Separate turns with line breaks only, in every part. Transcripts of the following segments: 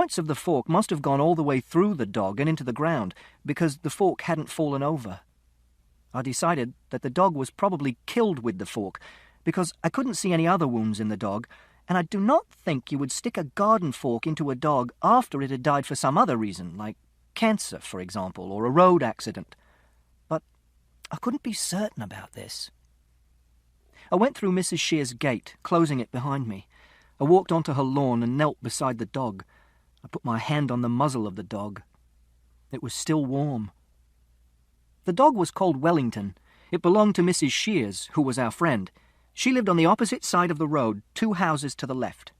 points of the fork must have gone all the way through the dog and into the ground, because the fork hadn't fallen over. I decided that the dog was probably killed with the fork, because I couldn't see any other wounds in the dog, and I do not think you would stick a garden fork into a dog after it had died for some other reason, like cancer, for example, or a road accident. But I couldn't be certain about this. I went through Mrs. Shear's gate, closing it behind me. I walked onto her lawn and knelt beside the dog. I put my hand on the muzzle of the dog. It was still warm. The dog was called Wellington. It belonged to Mrs. Shear's, who was our friend. She lived on the opposite side of the road, 2 houses to the left.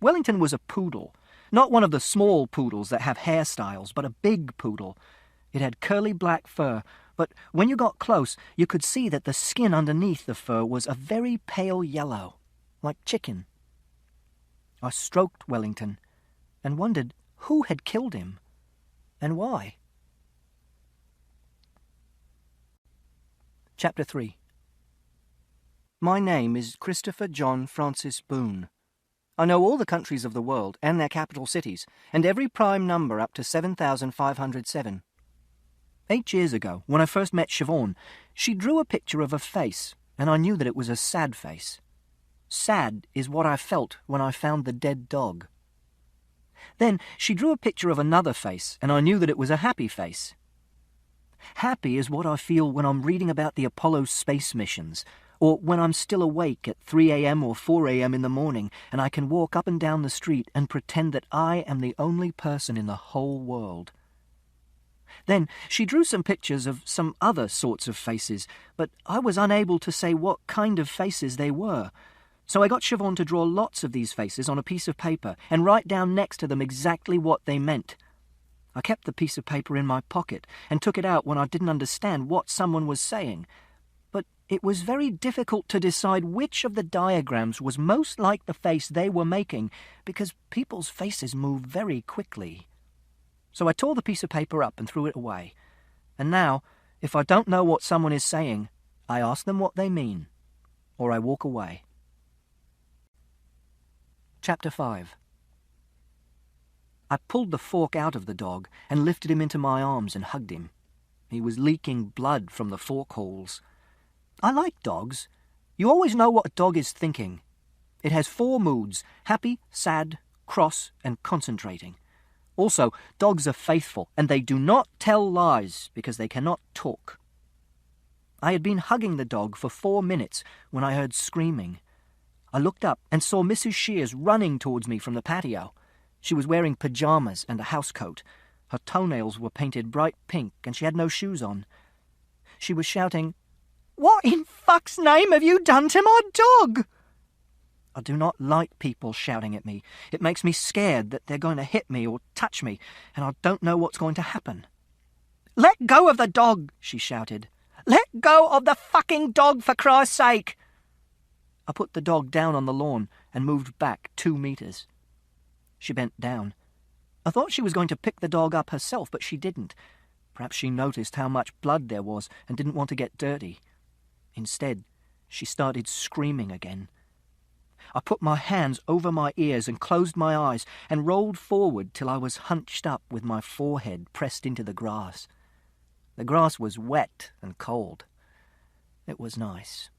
Wellington was a poodle, not one of the small poodles that have hairstyles, but a big poodle. It had curly black fur, but when you got close, you could see that the skin underneath the fur was a very pale yellow, like chicken. I stroked Wellington and wondered who had killed him and why. Chapter 3. My name is Christopher John Francis Boone. I know all the countries of the world and their capital cities, and every prime number up to 7,507. 8 years ago, when I first met Siobhan, she drew a picture of a face, and I knew that it was a sad face. Sad is what I felt when I found the dead dog. Then she drew a picture of another face, and I knew that it was a happy face. Happy is what I feel when I'm reading about the Apollo space missions, or when I'm still awake at 3 a.m. or 4 a.m. in the morning, and I can walk up and down the street and pretend that I am the only person in the whole world. Then she drew some pictures of some other sorts of faces, but I was unable to say what kind of faces they were. So I got Siobhan to draw lots of these faces on a piece of paper and write down next to them exactly what they meant. I kept the piece of paper in my pocket and took it out when I didn't understand what someone was saying. But it was very difficult to decide which of the diagrams was most like the face they were making, because people's faces move very quickly. So I tore the piece of paper up and threw it away. And now, if I don't know what someone is saying, I ask them what they mean, or I walk away. Chapter 5. I pulled the fork out of the dog and lifted him into my arms and hugged him. He was leaking blood from the fork holes. I like dogs. You always know what a dog is thinking. It has 4 moods: happy, sad, cross, and concentrating. Also, dogs are faithful, and they do not tell lies because they cannot talk. I had been hugging the dog for 4 minutes when I heard screaming. I looked up and saw Mrs. Shears running towards me from the patio. She was wearing pyjamas and a housecoat. Her toenails were painted bright pink, and she had no shoes on. She was shouting, "What in fuck's name have you done to my dog?" I do not like people shouting at me. It makes me scared that they're going to hit me or touch me, and I don't know what's going to happen. "Let go of the dog," she shouted. "Let go of the fucking dog, for Christ's sake!" I put the dog down on the lawn and moved back 2 meters. She bent down. I thought she was going to pick the dog up herself, but she didn't. Perhaps she noticed how much blood there was and didn't want to get dirty. Instead, she started screaming again. I put my hands over my ears and closed my eyes and rolled forward till I was hunched up with my forehead pressed into the grass. The grass was wet and cold. It was nice.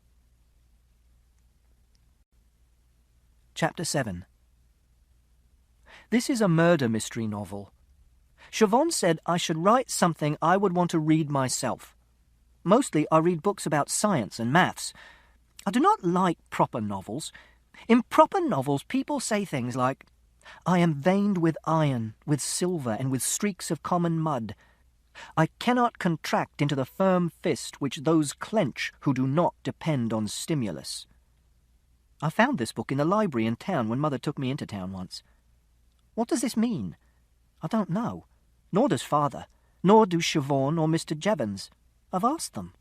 Chapter 7. This is a murder mystery novel. Siobhan said I should write something I would want to read myself. Mostly I read books about science and maths. I do not like proper novels. In proper novels, people say things like, "I am veined with iron, with silver, and with streaks of common mud. I cannot contract into the firm fist which those clench who do not depend on stimulus." I found this book in the library in town when Mother took me into town once. What does this mean? I don't know. Nor does Father. Nor do Siobhan or Mr. Jevons. I've asked them.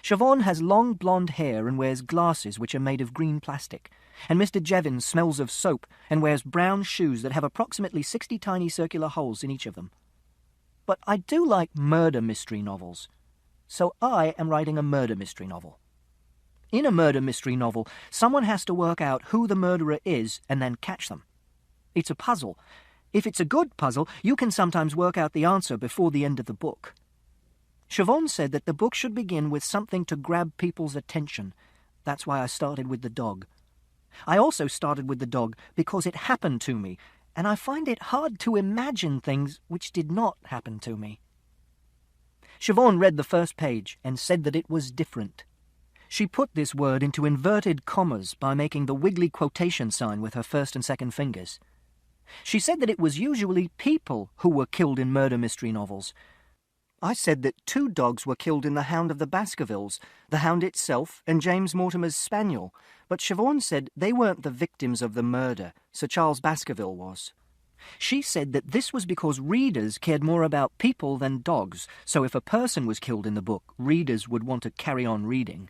Siobhan has long blonde hair and wears glasses which are made of green plastic, and Mr. Jevons smells of soap and wears brown shoes that have approximately 60 tiny circular holes in each of them. But I do like murder mystery novels, so I am writing a murder mystery novel. In a murder mystery novel, someone has to work out who the murderer is and then catch them. It's a puzzle. If it's a good puzzle, you can sometimes work out the answer before the end of the book. Siobhan said that the book should begin with something to grab people's attention. That's why I started with the dog. I also started with the dog because it happened to me, and I find it hard to imagine things which did not happen to me. Siobhan read the first page and said that it was different. She put this word into inverted commas by making the wiggly quotation sign with her first and second fingers. She said that it was usually people who were killed in murder mystery novels. I said that 2 dogs were killed in The Hound of the Baskervilles, the hound itself and James Mortimer's spaniel, but Siobhan said they weren't the victims of the murder, Sir Charles Baskerville was. She said that this was because readers cared more about people than dogs, so if a person was killed in the book, readers would want to carry on reading.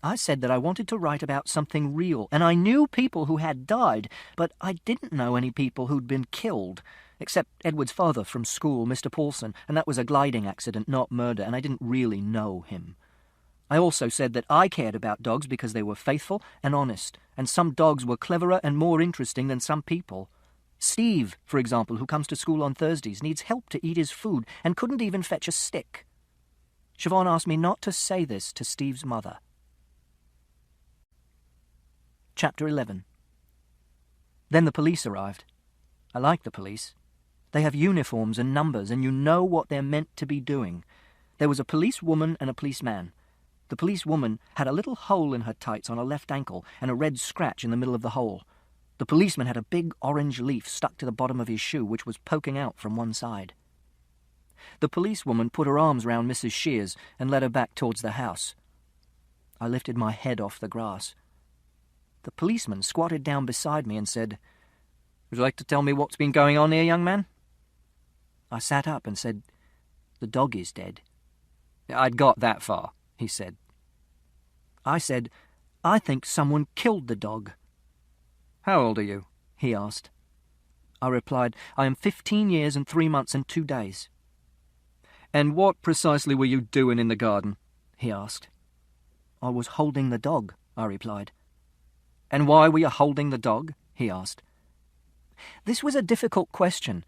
I said that I wanted to write about something real, and I knew people who had died, but I didn't know any people who'd been killed, except Edward's father from school, Mr. Paulson, and that was a gliding accident, not murder, and I didn't really know him. I also said that I cared about dogs because they were faithful and honest, and some dogs were cleverer and more interesting than some people. Steve, for example, who comes to school on Thursdays, needs help to eat his food and couldn't even fetch a stick. Siobhan asked me not to say this to Steve's mother. Chapter 11. Then the police arrived. I like the police. They have uniforms and numbers, and you know what they're meant to be doing. There was a policewoman and a policeman. The policewoman had a little hole in her tights on her left ankle and a red scratch in the middle of the hole. The policeman had a big orange leaf stuck to the bottom of his shoe, which was poking out from one side. The policewoman put her arms round Mrs. Shears and led her back towards the house. I lifted my head off the grass. The policeman squatted down beside me and said, "Would you like to tell me what's been going on here, young man?" I sat up and said, "The dog is dead." "I'd got that far," he said. I said, "I think someone killed the dog." "How old are you?" he asked. I replied, "I am 15 years and 3 months and 2 days. "And what precisely were you doing in the garden?" he asked. "I was holding the dog," I replied. "And why were you holding the dog?" he asked. This was a difficult question.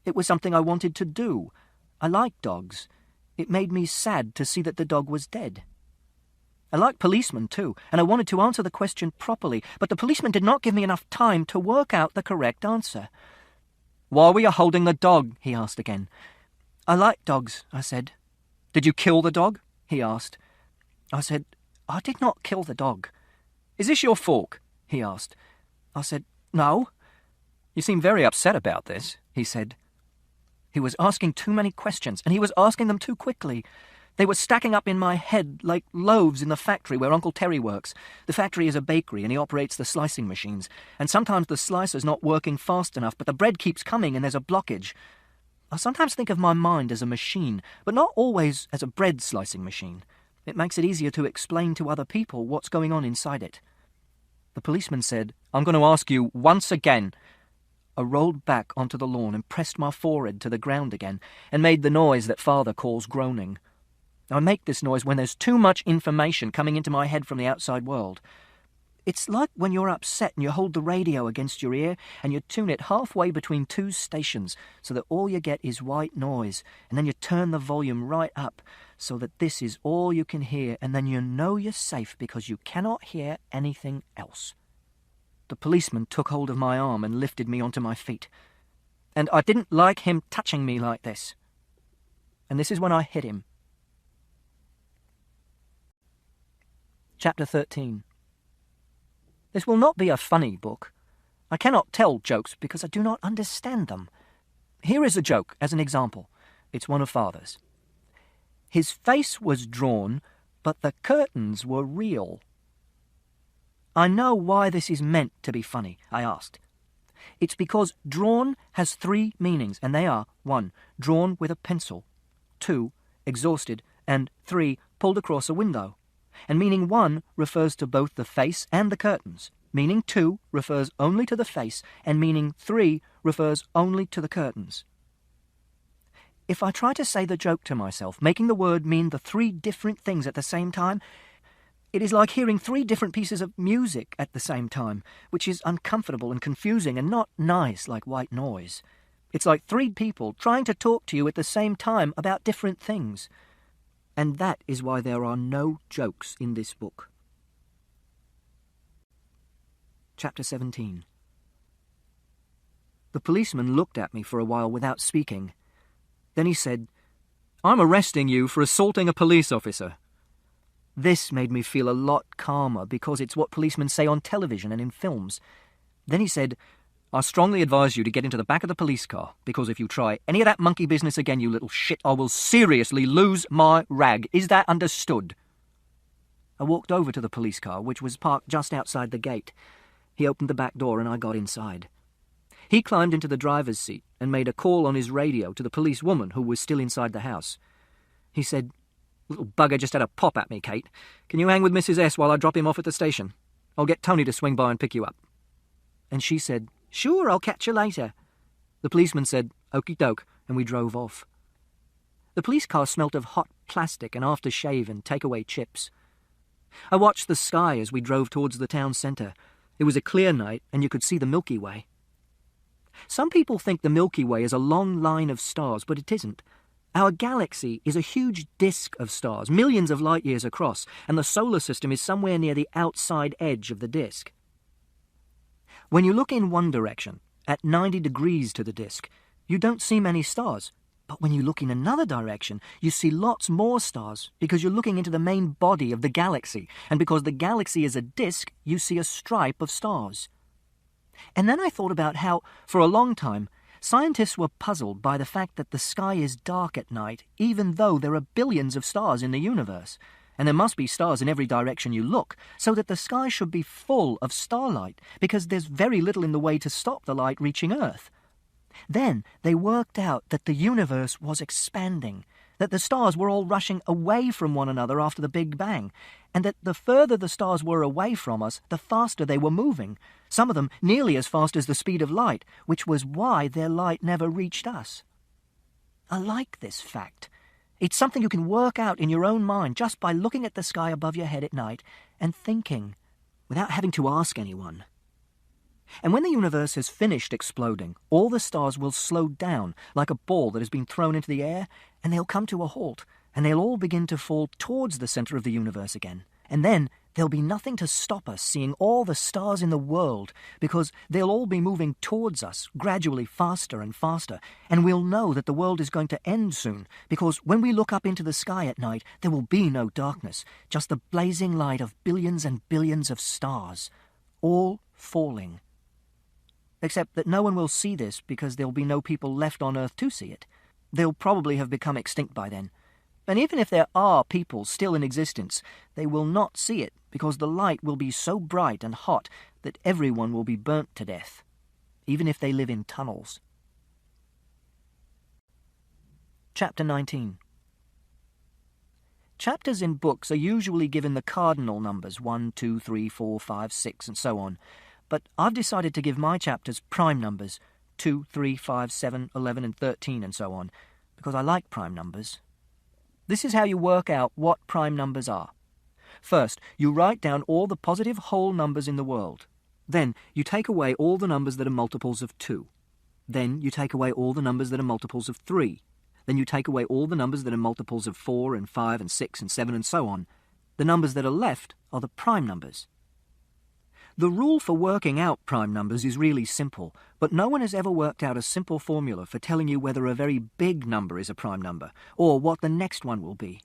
It was something I wanted to do. I like dogs. It made me sad to see that the dog was dead. I like policemen too, and I wanted to answer the question properly, but the policeman did not give me enough time to work out the correct answer. "Why were you holding the dog?" he asked again. "I like dogs," I said. "Did you kill the dog?" he asked. I said, "I did not kill the dog." "Is this your fork?" he asked. I said, "No." "You seem very upset about this," he said. He was asking too many questions, and he was asking them too quickly. They were stacking up in my head like loaves in the factory where Uncle Terry works. The factory is a bakery, and he operates the slicing machines. And sometimes the slicer's not working fast enough, but the bread keeps coming and there's a blockage. I sometimes think of my mind as a machine, but not always as a bread slicing machine. It makes it easier to explain to other people what's going on inside it. The policeman said, "I'm going to ask you once again." I rolled back onto the lawn and pressed my forehead to the ground again and made the noise that Father calls groaning. I make this noise when there's too much information coming into my head from the outside world. It's like when you're upset and you hold the radio against your ear and you tune it halfway between 2 stations so that all you get is white noise, and then you turn the volume right up so that this is all you can hear, and then you know you're safe because you cannot hear anything else. The policeman took hold of my arm and lifted me onto my feet. And I didn't like him touching me like this. And this is when I hit him. Chapter 13. This will not be a funny book. I cannot tell jokes because I do not understand them. Here is a joke as an example. It's one of Father's. His face was drawn, but the curtains were real. I know why this is meant to be funny, I asked. It's because drawn has 3 meanings, and they are 1. Drawn with a pencil, 2. Exhausted, and 3. Pulled across a window. And meaning 1 refers to both the face and the curtains. Meaning 2 refers only to the face, and meaning 3 refers only to the curtains. If I try to say the joke to myself, making the word mean the 3 different things at the same time, It is like hearing 3 different pieces of music at the same time, which is uncomfortable and confusing and not nice like white noise. It's like 3 people trying to talk to you at the same time about different things. And that is why there are no jokes in this book. Chapter 17. The policeman looked at me for a while without speaking. Then he said, "I'm arresting you for assaulting a police officer." This made me feel a lot calmer because it's what policemen say on television and in films. Then he said, "I strongly advise you to get into the back of the police car, because if you try any of that monkey business again, you little shit, I will seriously lose my rag. Is that understood?" I walked over to the police car, which was parked just outside the gate. He opened the back door and I got inside. He climbed into the driver's seat and made a call on his radio to the policewoman who was still inside the house. He said, "Little bugger just had a pop at me, Kate. Can you hang with Mrs. S while I drop him off at the station? I'll get Tony to swing by and pick you up." And she said, "Sure, I'll catch you later." The policeman said, "Okie doke," and we drove off. The police car smelt of hot plastic and aftershave and takeaway chips. I watched the sky as we drove towards the town centre. It was a clear night and you could see the Milky Way. Some people think the Milky Way is a long line of stars, but it isn't. Our galaxy is a huge disk of stars, millions of light years across, and the solar system is somewhere near the outside edge of the disk. When you look in one direction, at 90 degrees to the disk, you don't see many stars. But when you look in another direction, you see lots more stars, because you're looking into the main body of the galaxy, and because the galaxy is a disk, you see a stripe of stars. And then I thought about how, for a long time, scientists were puzzled by the fact that the sky is dark at night, even though there are billions of stars in the universe. And there must be stars in every direction you look, so that the sky should be full of starlight, because there's very little in the way to stop the light reaching Earth. Then they worked out that the universe was expanding, that the stars were all rushing away from one another after the Big Bang, and that the further the stars were away from us, the faster they were moving, some of them nearly as fast as the speed of light, which was why their light never reached us. I like this fact. It's something you can work out in your own mind just by looking at the sky above your head at night and thinking, without having to ask anyone. And when the universe has finished exploding, all the stars will slow down like a ball that has been thrown into the air, and they'll come to a halt, and they'll all begin to fall towards the centre of the universe again. And then there'll be nothing to stop us seeing all the stars in the world, because they'll all be moving towards us, gradually faster and faster, and we'll know that the world is going to end soon, because when we look up into the sky at night, there will be no darkness, just the blazing light of billions and billions of stars, all falling. Except that no one will see this because there'll be no people left on Earth to see it. They'll probably have become extinct by then. And even if there are people still in existence, they will not see it because the light will be so bright and hot that everyone will be burnt to death, even if they live in tunnels. Chapter 19. Chapters in books are usually given the cardinal numbers 1, 2, 3, 4, 5, 6, and so on. But I've decided to give my chapters prime numbers, 2, 3, 5, 7, 11, and 13, and so on, because I like prime numbers. This is how you work out what prime numbers are. First, you write down all the positive whole numbers in the world. Then, you take away all the numbers that are multiples of 2. Then, you take away all the numbers that are multiples of 3. Then you take away all the numbers that are multiples of 4 and 5 and 6 and 7 and so on. The numbers that are left are the prime numbers. The rule for working out prime numbers is really simple, but no one has ever worked out a simple formula for telling you whether a very big number is a prime number, or what the next one will be.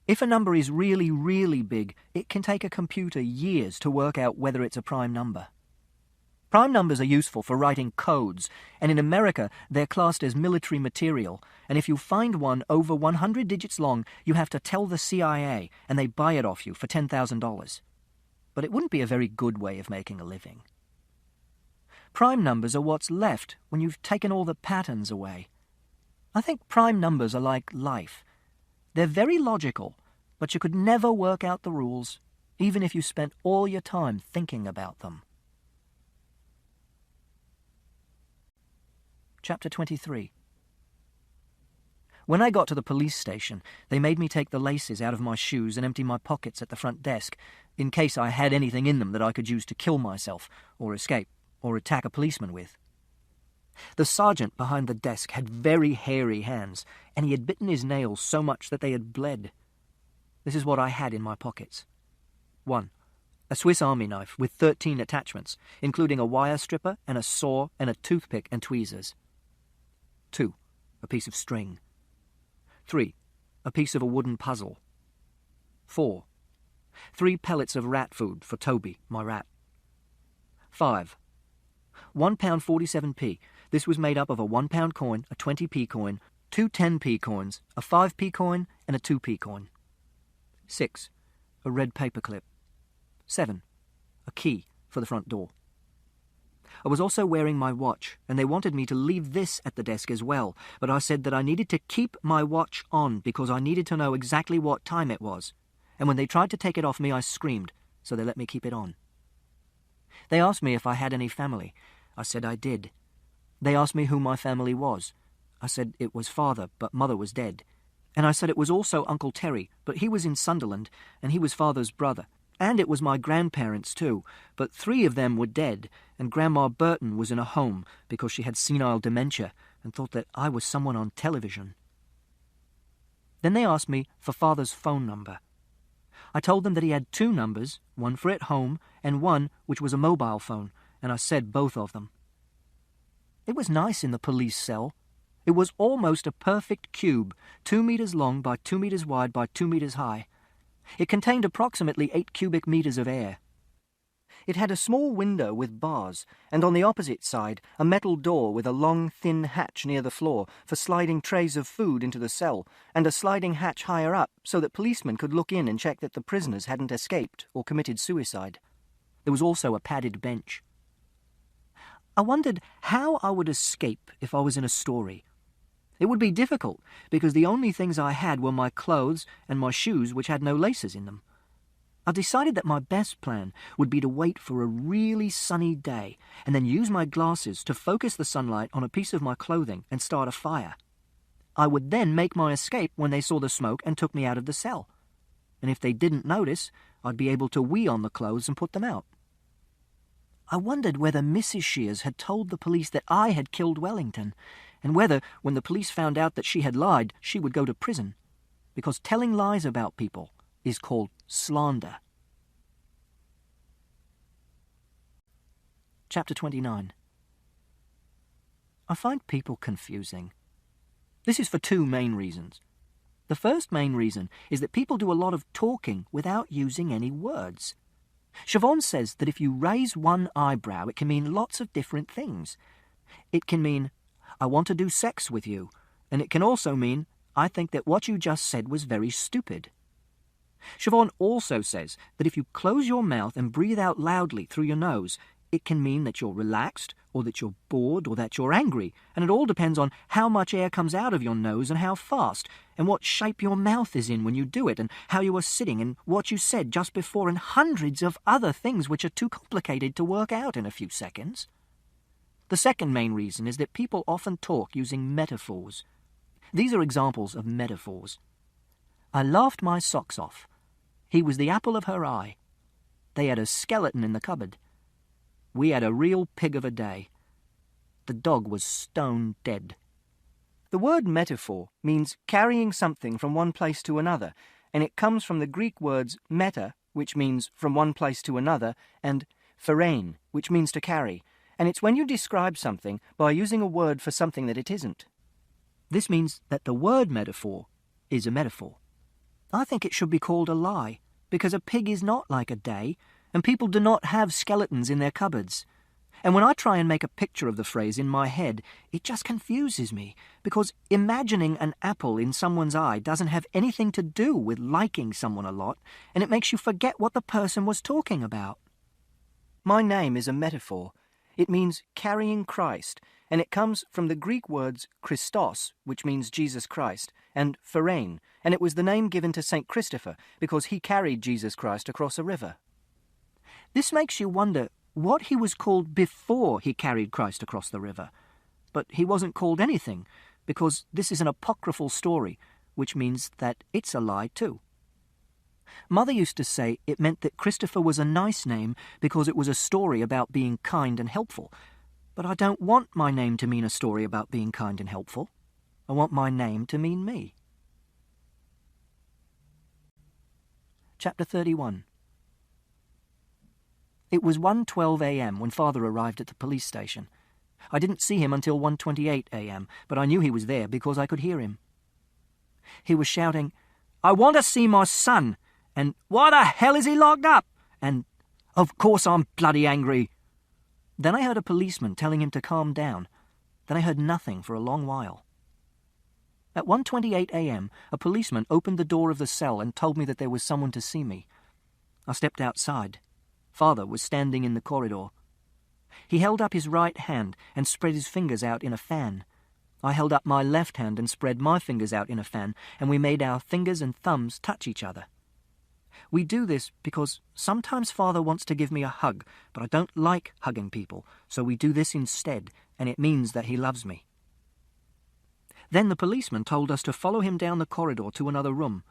If a number is really, really big, it can take a computer years to work out whether it's a prime number. Prime numbers are useful for writing codes, and in America they're classed as military material, and if you find one over 100 digits long, you have to tell the CIA, and they buy it off you for $10,000. But it wouldn't be a very good way of making a living. Prime numbers are what's left when you've taken all the patterns away. I think prime numbers are like life. They're very logical, but you could never work out the rules, even if you spent all your time thinking about them. Chapter 23. When I got to the police station, they made me take the laces out of my shoes and empty my pockets at the front desk, in case I had anything in them that I could use to kill myself, or escape, or attack a policeman with. The sergeant behind the desk had very hairy hands, and he had bitten his nails so much that they had bled. This is what I had in my pockets. 1. A Swiss Army knife with 13 attachments, including a wire stripper and a saw and a toothpick and tweezers. 2. A piece of string. 3. A piece of a wooden puzzle. 4. 3 pellets of rat food for Toby, my rat. 5. £1.47p. This was made up of a £1 coin, a 20p coin, 2 10p coins, a 5p coin, and a 2p coin. 6. A red paperclip. 7. A key for the front door. I was also wearing my watch, and they wanted me to leave this at the desk as well, but I said that I needed to keep my watch on because I needed to know exactly what time it was, and when they tried to take it off me I screamed, so they let me keep it on. They asked me if I had any family. I said I did. They asked me who my family was. I said it was father, but mother was dead. And I said it was also Uncle Terry, but he was in Sunderland, and he was father's brother. And it was my grandparents too, but 3 of them were dead, and Grandma Burton was in a home because she had senile dementia and thought that I was someone on television. Then they asked me for father's phone number. I told them that he had 2 numbers, one for at home and one which was a mobile phone, and I said both of them. It was nice in the police cell. It was almost a perfect cube, 2 meters long by 2 meters wide by 2 meters high. It contained approximately 8 cubic meters of air. It had a small window with bars, and on the opposite side a metal door with a long, thin hatch near the floor for sliding trays of food into the cell, and a sliding hatch higher up so that policemen could look in and check that the prisoners hadn't escaped or committed suicide. There was also a padded bench. I wondered how I would escape if I was in a story. It would be difficult, because the only things I had were my clothes and my shoes, which had no laces in them. I decided that my best plan would be to wait for a really sunny day and then use my glasses to focus the sunlight on a piece of my clothing and start a fire. I would then make my escape when they saw the smoke and took me out of the cell. And if they didn't notice, I'd be able to wee on the clothes and put them out. I wondered whether Mrs. Shears had told the police that I had killed Wellington, and whether, when the police found out that she had lied, she would go to prison, because telling lies about people is called slander. Chapter 29. I find people confusing. This is for 2 main reasons. The first main reason is that people do a lot of talking without using any words. Siobhan says that if you raise one eyebrow, it can mean lots of different things. It can mean, I want to do sex with you, and it can also mean, I think that what you just said was very stupid. Siobhan also says that if you close your mouth and breathe out loudly through your nose, it can mean that you're relaxed, or that you're bored, or that you're angry, and it all depends on how much air comes out of your nose and how fast, and what shape your mouth is in when you do it, and how you are sitting, and what you said just before, and hundreds of other things which are too complicated to work out in a few seconds. The second main reason is that people often talk using metaphors. These are examples of metaphors. I laughed my socks off. He was the apple of her eye. They had a skeleton in the cupboard. We had a real pig of a day. The dog was stone dead. The word metaphor means carrying something from one place to another, and it comes from the Greek words meta, which means from one place to another, and pherein, which means to carry, and it's when you describe something by using a word for something that it isn't. This means that the word metaphor is a metaphor. I think it should be called a lie, because a pig is not like a day, and people do not have skeletons in their cupboards. And when I try and make a picture of the phrase in my head, it just confuses me, because imagining an apple in someone's eye doesn't have anything to do with liking someone a lot, and it makes you forget what the person was talking about. My name is a metaphor. It means carrying Christ, and it comes from the Greek words Christos, which means Jesus Christ, and pherein, and it was the name given to St. Christopher because he carried Jesus Christ across a river. This makes you wonder what he was called before he carried Christ across the river. But he wasn't called anything, because this is an apocryphal story, which means that it's a lie too. Mother used to say it meant that Christopher was a nice name because it was a story about being kind and helpful. But I don't want my name to mean a story about being kind and helpful. I want my name to mean me. Chapter 31. It was 1:12 a.m. when Father arrived at the police station. I didn't see him until 1:28 a.m., but I knew he was there because I could hear him. He was shouting, "I want to see my son," and "Why the hell is he locked up?" and "Of course I'm bloody angry." Then I heard a policeman telling him to calm down. Then I heard nothing for a long while. At 1:28 a.m., a policeman opened the door of the cell and told me that there was someone to see me. I stepped outside. Father was standing in the corridor. He held up his right hand and spread his fingers out in a fan. I held up my left hand and spread my fingers out in a fan, and we made our fingers and thumbs touch each other. We do this because sometimes Father wants to give me a hug, but I don't like hugging people, so we do this instead, and it means that he loves me. Then the policeman told us to follow him down the corridor to another room.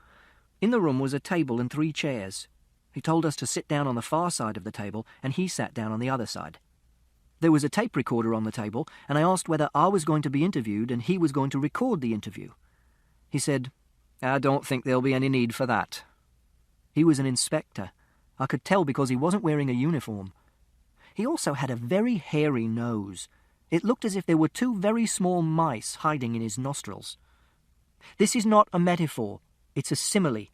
In the room was a table and 3 chairs. He told us to sit down on the far side of the table, and he sat down on the other side. There was a tape recorder on the table, and I asked whether I was going to be interviewed and he was going to record the interview. He said, "I don't think there'll be any need for that." He was an inspector. I could tell because he wasn't wearing a uniform. He also had a very hairy nose. It looked as if there were 2 very small mice hiding in his nostrils. This is not a metaphor, it's a simile,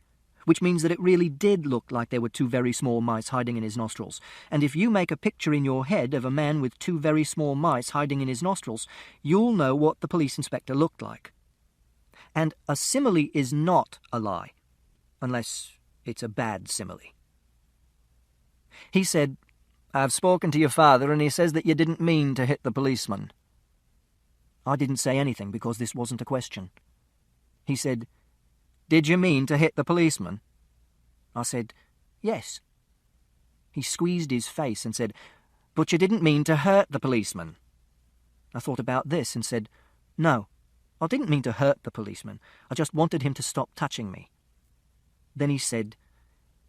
which means that it really did look like there were 2 very small mice hiding in his nostrils. And if you make a picture in your head of a man with 2 very small mice hiding in his nostrils, you'll know what the police inspector looked like. And a simile is not a lie, unless it's a bad simile. He said, "I've spoken to your father and he says that you didn't mean to hit the policeman." I didn't say anything because this wasn't a question. He said, "Did you mean to hit the policeman?" I said, "Yes." He squeezed his face and said, "But you didn't mean to hurt the policeman." I thought about this and said, "No, I didn't mean to hurt the policeman. I just wanted him to stop touching me." Then he said,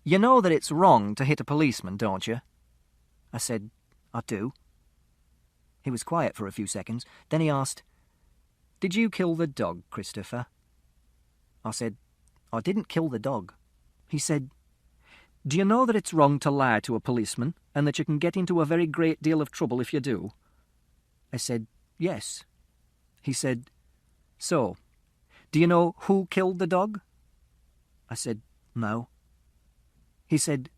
"You know that it's wrong to hit a policeman, don't you?" I said, "I do." He was quiet for a few seconds. Then he asked, "Did you kill the dog, Christopher?" I said, "I didn't kill the dog." He said, "Do you know that it's wrong to lie to a policeman and that you can get into a very great deal of trouble if you do?" I said, "Yes." He said, "So, do you know who killed the dog?" I said, "No." He said,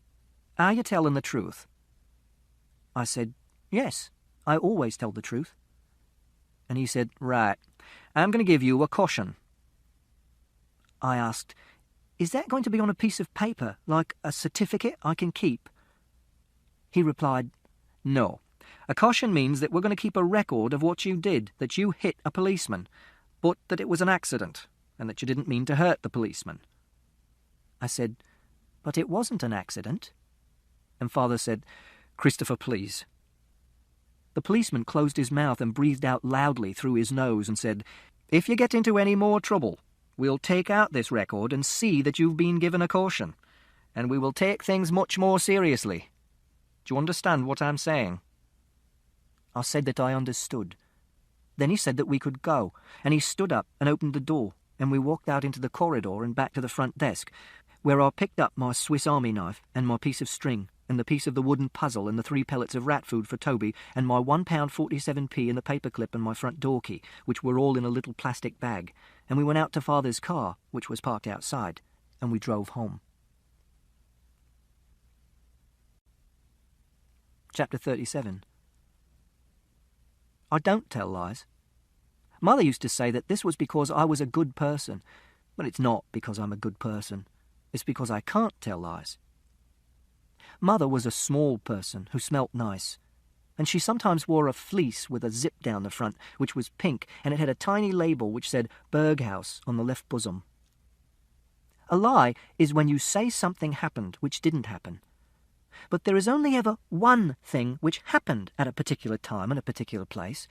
"Are you telling the truth?" I said, "Yes, I always tell the truth." And he said, "Right, I'm going to give you a caution." I asked, "Is that going to be on a piece of paper, like a certificate I can keep?" He replied, "No. A caution means that we're going to keep a record of what you did, that you hit a policeman, but that it was an accident, and that you didn't mean to hurt the policeman." I said, "But it wasn't an accident." And Father said, "Christopher, please." The policeman closed his mouth and breathed out loudly through his nose and said, "If you get into any more trouble, we'll take out this record and see that you've been given a caution, and we will take things much more seriously. Do you understand what I'm saying?" I said that I understood. Then he said that we could go, and he stood up and opened the door, and we walked out into the corridor and back to the front desk, where I picked up my Swiss Army knife and my piece of string, and the piece of the wooden puzzle and the 3 pellets of rat food for Toby, and my £1.47 and the paperclip and my front door key, which were all in a little plastic bag, and we went out to Father's car, which was parked outside, and we drove home. Chapter 37. I don't tell lies. Mother used to say that this was because I was a good person, but it's not because I'm a good person. It's because I can't tell lies. Mother was a small person who smelt nice, and she sometimes wore a fleece with a zip down the front, which was pink, and it had a tiny label which said Berghaus on the left bosom. A lie is when you say something happened which didn't happen. But there is only ever one thing which happened at a particular time and a particular place,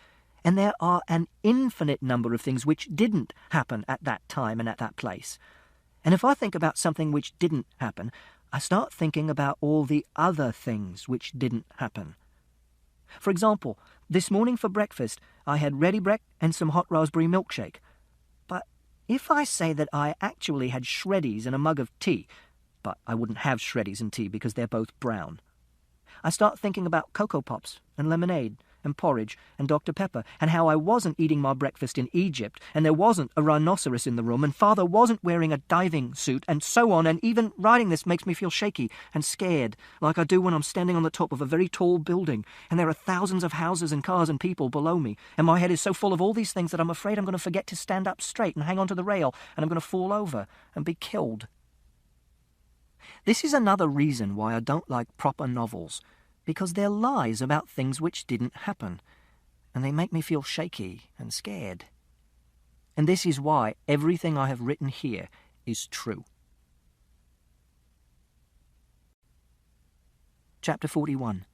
And there are an infinite number of things which didn't happen at that time and at that place. And if I think about something which didn't happen, I start thinking about all the other things which didn't happen. For example, this morning for breakfast, I had ready brek and some hot raspberry milkshake. But if I say that I actually had shreddies and a mug of tea, but I wouldn't have shreddies and tea because they're both brown, I start thinking about Cocoa Pops and lemonade and porridge and Dr. Pepper, and how I wasn't eating my breakfast in Egypt, and there wasn't a rhinoceros in the room, and Father wasn't wearing a diving suit, and so on, and even writing this makes me feel shaky and scared, like I do when I'm standing on the top of a very tall building, and there are thousands of houses and cars and people below me, and my head is so full of all these things that I'm afraid I'm going to forget to stand up straight and hang onto the rail, and I'm going to fall over and be killed. This is another reason why I don't like proper novels, because they're lies about things which didn't happen, and they make me feel shaky and scared. And this is why everything I have written here is true. Chapter 41.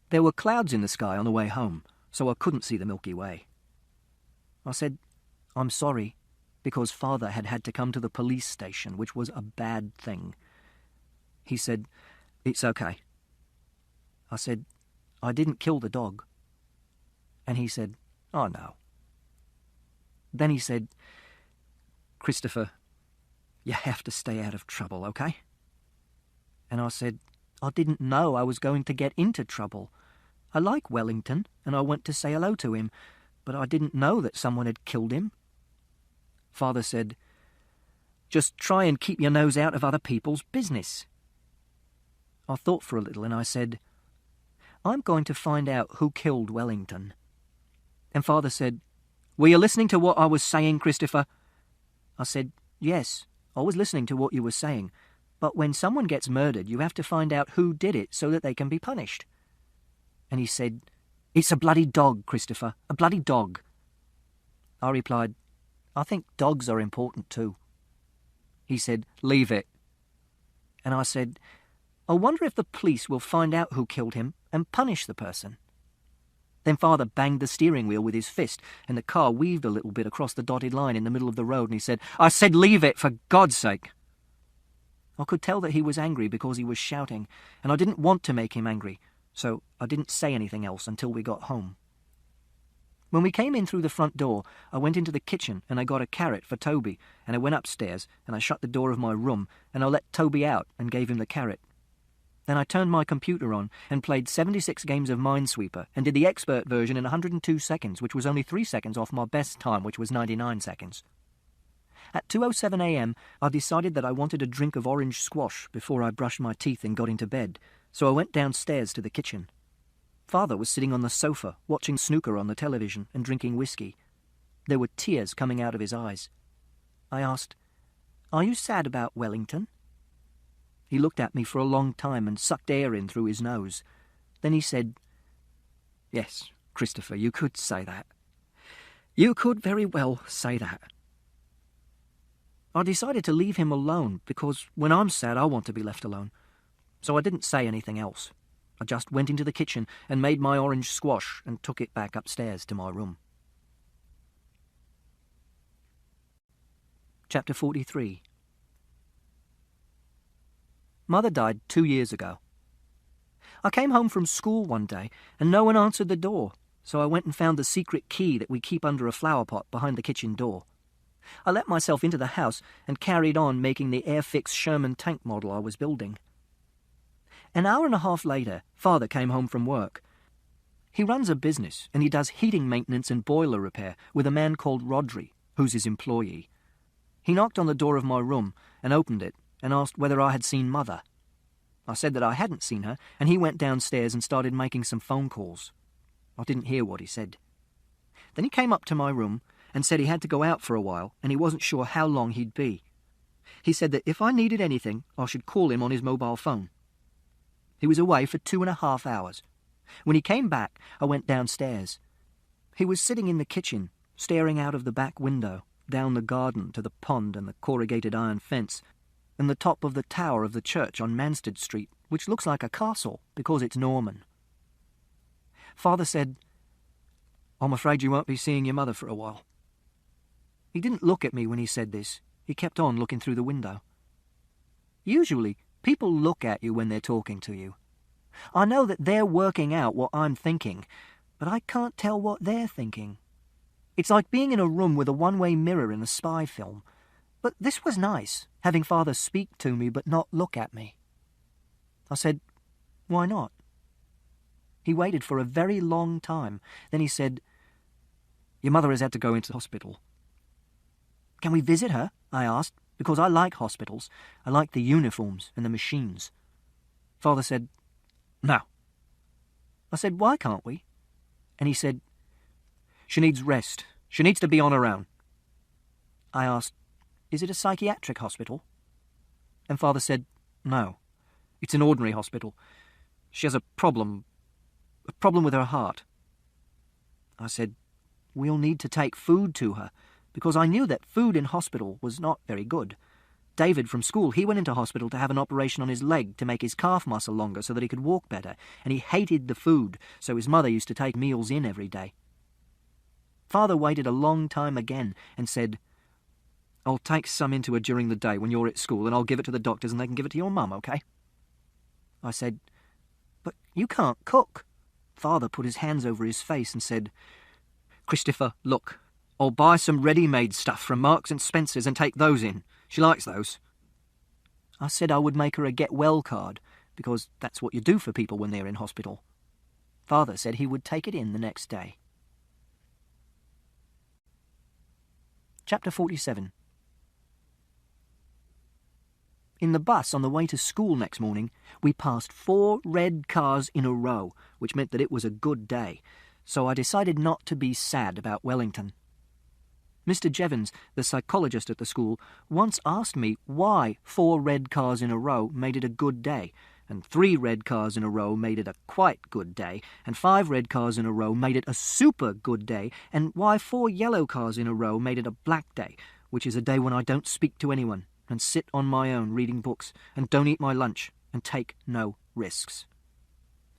There were clouds in the sky on the way home, so I couldn't see the Milky Way. I said, "I'm sorry," because Father had to come to the police station, which was a bad thing. He said, "It's okay." I said, "I didn't kill the dog." And he said, "Oh, no." Then he said, "Christopher, you have to stay out of trouble, okay?" And I said, "I didn't know I was going to get into trouble. I like Wellington, and I went to say hello to him, but I didn't know that someone had killed him." Father said, "Just try and keep your nose out of other people's business." I thought for a little and I said, "I'm going to find out who killed Wellington." And Father said, "Were you listening to what I was saying, Christopher?" I said, "Yes, I was listening to what you were saying, but when someone gets murdered, you have to find out who did it so that they can be punished." And he said, "It's a bloody dog, Christopher, a bloody dog." I replied, "I think dogs are important too." He said, "Leave it." And I said, "I wonder if the police will find out who killed him and punish the person." Then Father banged the steering wheel with his fist, and the car weaved a little bit across the dotted line in the middle of the road, and he said, "I said leave it, for God's sake." I could tell that he was angry because he was shouting, and I didn't want to make him angry, so I didn't say anything else until we got home. When we came in through the front door, I went into the kitchen and I got a carrot for Toby, and I went upstairs and I shut the door of my room, and I let Toby out and gave him the carrot. Then I turned my computer on and played 76 games of Minesweeper and did the expert version in 102 seconds, which was only 3 seconds off my best time, which was 99 seconds. At 2:07 a.m, I decided that I wanted a drink of orange squash before I brushed my teeth and got into bed, so I went downstairs to the kitchen. Father was sitting on the sofa, watching snooker on the television and drinking whiskey. There were tears coming out of his eyes. I asked, "Are you sad about Wellington?" He looked at me for a long time and sucked air in through his nose. Then he said, "Yes, Christopher, you could say that. You could very well say that." I decided to leave him alone because when I'm sad I want to be left alone. So I didn't say anything else. I just went into the kitchen and made my orange squash and took it back upstairs to my room. Chapter 43. Mother died 2 years ago. I came home from school one day and no one answered the door, so I went and found the secret key that we keep under a flower pot behind the kitchen door. I let myself into the house and carried on making the Airfix Sherman tank model I was building. An hour and a half later, Father came home from work. He runs a business and he does heating maintenance and boiler repair with a man called Rodri, who's his employee. He knocked on the door of my room and opened it and asked whether I had seen Mother. I said that I hadn't seen her, and he went downstairs and started making some phone calls. I didn't hear what he said. Then he came up to my room and said he had to go out for a while and he wasn't sure how long he'd be. He said that if I needed anything, I should call him on his mobile phone. He was away for 2.5 hours. When he came back, I went downstairs. He was sitting in the kitchen, staring out of the back window, down the garden to the pond and the corrugated iron fence, and the top of the tower of the church on Manstead Street, which looks like a castle because it's Norman. Father said, I'm afraid you won't be seeing your mother for a while. He didn't look at me when he said this. He kept on looking through the window. Usually, people look at you when they're talking to you. I know that they're working out what I'm thinking, but I can't tell what they're thinking. It's like being in a room with a one-way mirror in a spy film. But this was nice, having Father speak to me but not look at me. I said, "Why not?" He waited for a very long time. Then he said, "Your mother has had to go into hospital." "Can we visit her?" I asked, because I like hospitals. I like the uniforms and the machines. Father said, "No." I said, "Why can't we?" And he said, "She needs rest. She needs to be on her own." I asked, "Is it a psychiatric hospital?" And Father said, "No, it's an ordinary hospital. She has a problem with her heart." I said, "We'll need to take food to her," because I knew that food in hospital was not very good. David from school, he went into hospital to have an operation on his leg to make his calf muscle longer so that he could walk better, and he hated the food, so his mother used to take meals in every day. Father waited a long time again and said, "I'll take some into her during the day when you're at school, and I'll give it to the doctors and they can give it to your mum, okay?" I said, "But you can't cook." Father put his hands over his face and said, "Christopher, look, I'll buy some ready-made stuff from Marks and Spencer's and take those in. She likes those." I said I would make her a get-well card, because that's what you do for people when they're in hospital. Father said he would take it in the next day. Chapter 47. In the bus on the way to school next morning, we passed 4 red cars in a row, which meant that it was a good day, so I decided not to be sad about Wellington. Mr. Jevons, the psychologist at the school, once asked me why 4 red cars in a row made it a good day, and 3 red cars in a row made it a quite good day, and 5 red cars in a row made it a super good day, and why 4 yellow cars in a row made it a black day, which is a day when I don't speak to anyone, and sit on my own reading books, and don't eat my lunch, and take no risks.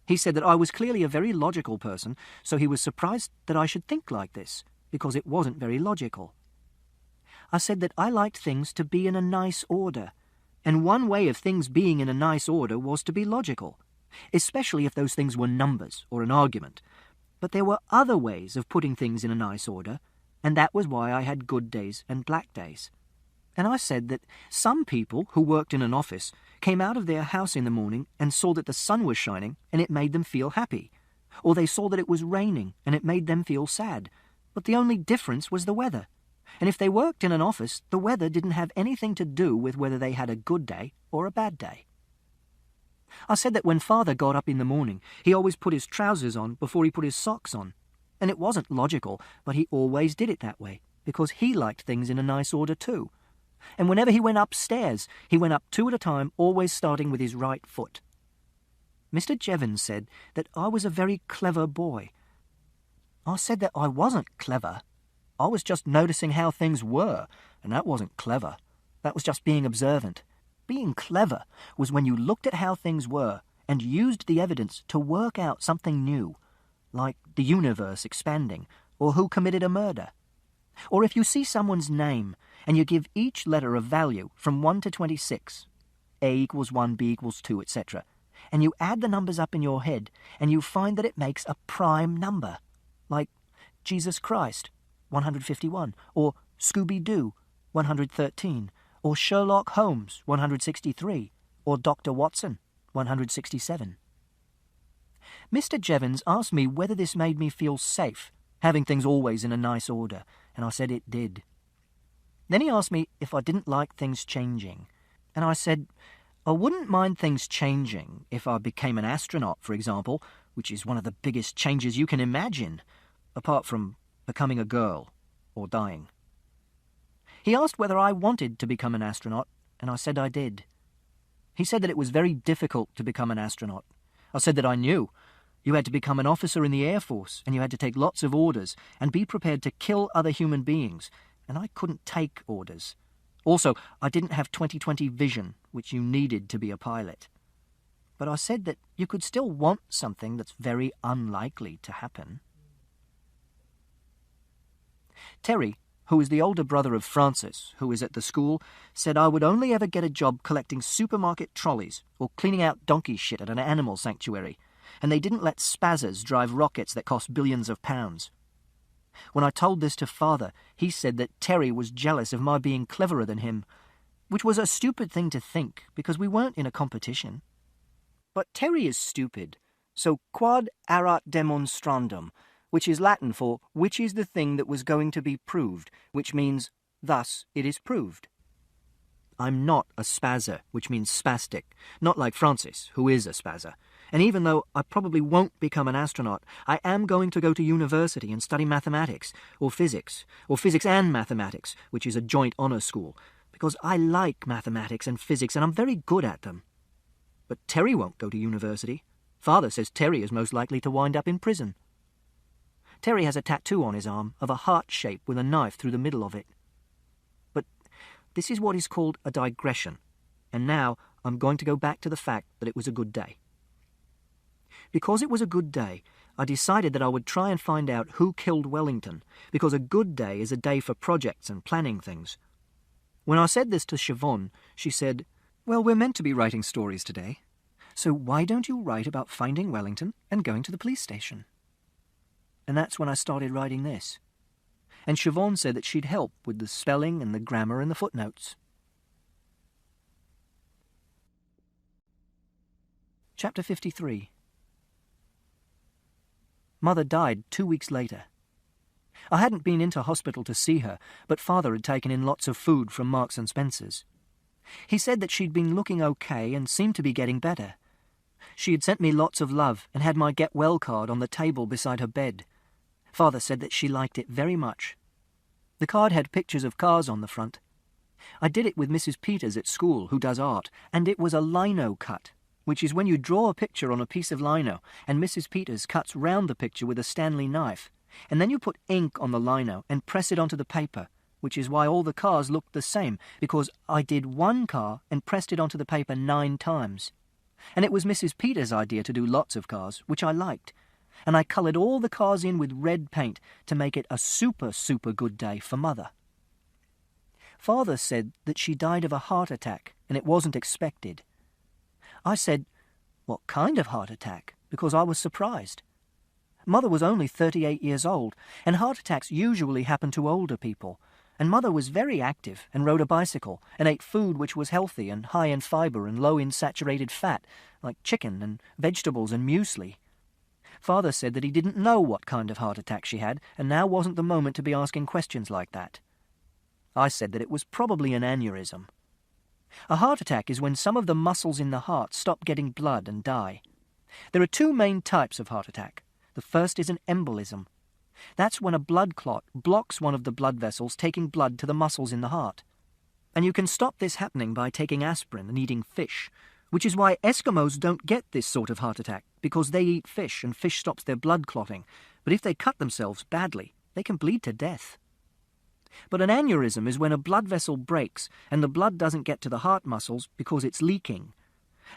He said that I was clearly a very logical person, so he was surprised that I should think like this, because it wasn't very logical. I said that I liked things to be in a nice order, and one way of things being in a nice order was to be logical, especially if those things were numbers or an argument. But there were other ways of putting things in a nice order, and that was why I had good days and black days. And I said that some people who worked in an office came out of their house in the morning and saw that the sun was shining and it made them feel happy, or they saw that it was raining and it made them feel sad. But the only difference was the weather. And if they worked in an office, the weather didn't have anything to do with whether they had a good day or a bad day. I said that when Father got up in the morning, he always put his trousers on before he put his socks on. And it wasn't logical, but he always did it that way, because he liked things in a nice order too. And whenever he went upstairs, he went up 2 at a time, always starting with his right foot. Mr. Jevons said that I was a very clever boy. I said that I wasn't clever. I was just noticing how things were, and that wasn't clever. That was just being observant. Being clever was when you looked at how things were and used the evidence to work out something new, like the universe expanding, or who committed a murder. Or if you see someone's name and you give each letter a value from 1 to 26, A equals 1, B equals 2, etc., and you add the numbers up in your head and you find that it makes a prime number, like Jesus Christ, 151, or Scooby-Doo, 113, or Sherlock Holmes, 163, or Dr. Watson, 167. Mr. Jevons asked me whether this made me feel safe, having things always in a nice order, and I said it did. Then he asked me if I didn't like things changing, and I said I wouldn't mind things changing if I became an astronaut, for example, which is one of the biggest changes you can imagine, apart from becoming a girl or dying. He asked whether I wanted to become an astronaut, and I said I did. He said that it was very difficult to become an astronaut. I said that I knew. You had to become an officer in the Air Force, and you had to take lots of orders, and be prepared to kill other human beings, and I couldn't take orders. Also, I didn't have 20/20 vision, which you needed to be a pilot. But I said that you could still want something that's very unlikely to happen. Terry, who is the older brother of Francis, who is at the school, said I would only ever get a job collecting supermarket trolleys or cleaning out donkey shit at an animal sanctuary, and they didn't let spazzers drive rockets that cost billions of pounds. When I told this to Father, he said that Terry was jealous of my being cleverer than him, which was a stupid thing to think, because we weren't in a competition. But Terry is stupid, so quod erat demonstrandum, which is Latin for which is the thing that was going to be proved, which means thus it is proved. I'm not a spazzer, which means spastic, not like Francis, who is a spazzer. And even though I probably won't become an astronaut, I am going to go to university and study mathematics, or physics and mathematics, which is a joint honour school, because I like mathematics and physics and I'm very good at them. But Terry won't go to university. Father says Terry is most likely to wind up in prison. Terry has a tattoo on his arm of a heart shape with a knife through the middle of it. But this is what is called a digression, and now I'm going to go back to the fact that it was a good day. Because it was a good day, I decided that I would try and find out who killed Wellington, because a good day is a day for projects and planning things. When I said this to Siobhan, she said, "Well, we're meant to be writing stories today, so why don't you write about finding Wellington and going to the police station?" And that's when I started writing this. And Siobhan said that she'd help with the spelling and the grammar and the footnotes. Chapter 53. Mother died 2 weeks later. I hadn't been into hospital to see her, but Father had taken in lots of food from Marks and Spencer's. He said that she'd been looking okay and seemed to be getting better. She had sent me lots of love and had my Get Well card on the table beside her bed. Father said that she liked it very much. The card had pictures of cars on the front. I did it with Mrs. Peters at school, who does art, and it was a lino cut, which is when you draw a picture on a piece of lino, and Mrs. Peters cuts round the picture with a Stanley knife, and then you put ink on the lino and press it onto the paper, which is why all the cars looked the same, because I did one car and pressed it onto the paper 9 times. And it was Mrs. Peters' idea to do lots of cars, which I liked, and I coloured all the cars in with red paint to make it a super, super good day for Mother. Father said that she died of a heart attack, and it wasn't expected. I said, "What kind of heart attack?" because I was surprised. Mother was only 38 years old, and heart attacks usually happen to older people, and Mother was very active and rode a bicycle and ate food which was healthy and high in fibre and low in saturated fat, like chicken and vegetables and muesli. Father said that he didn't know what kind of heart attack she had, and now wasn't the moment to be asking questions like that. I said that it was probably an aneurysm. A heart attack is when some of the muscles in the heart stop getting blood and die. There are 2 main types of heart attack. The first is an embolism. That's when a blood clot blocks one of the blood vessels taking blood to the muscles in the heart. And you can stop this happening by taking aspirin and eating fish, which is why Eskimos don't get this sort of heart attack, because they eat fish and fish stops their blood clotting. But if they cut themselves badly, they can bleed to death. But an aneurysm is when a blood vessel breaks and the blood doesn't get to the heart muscles because it's leaking.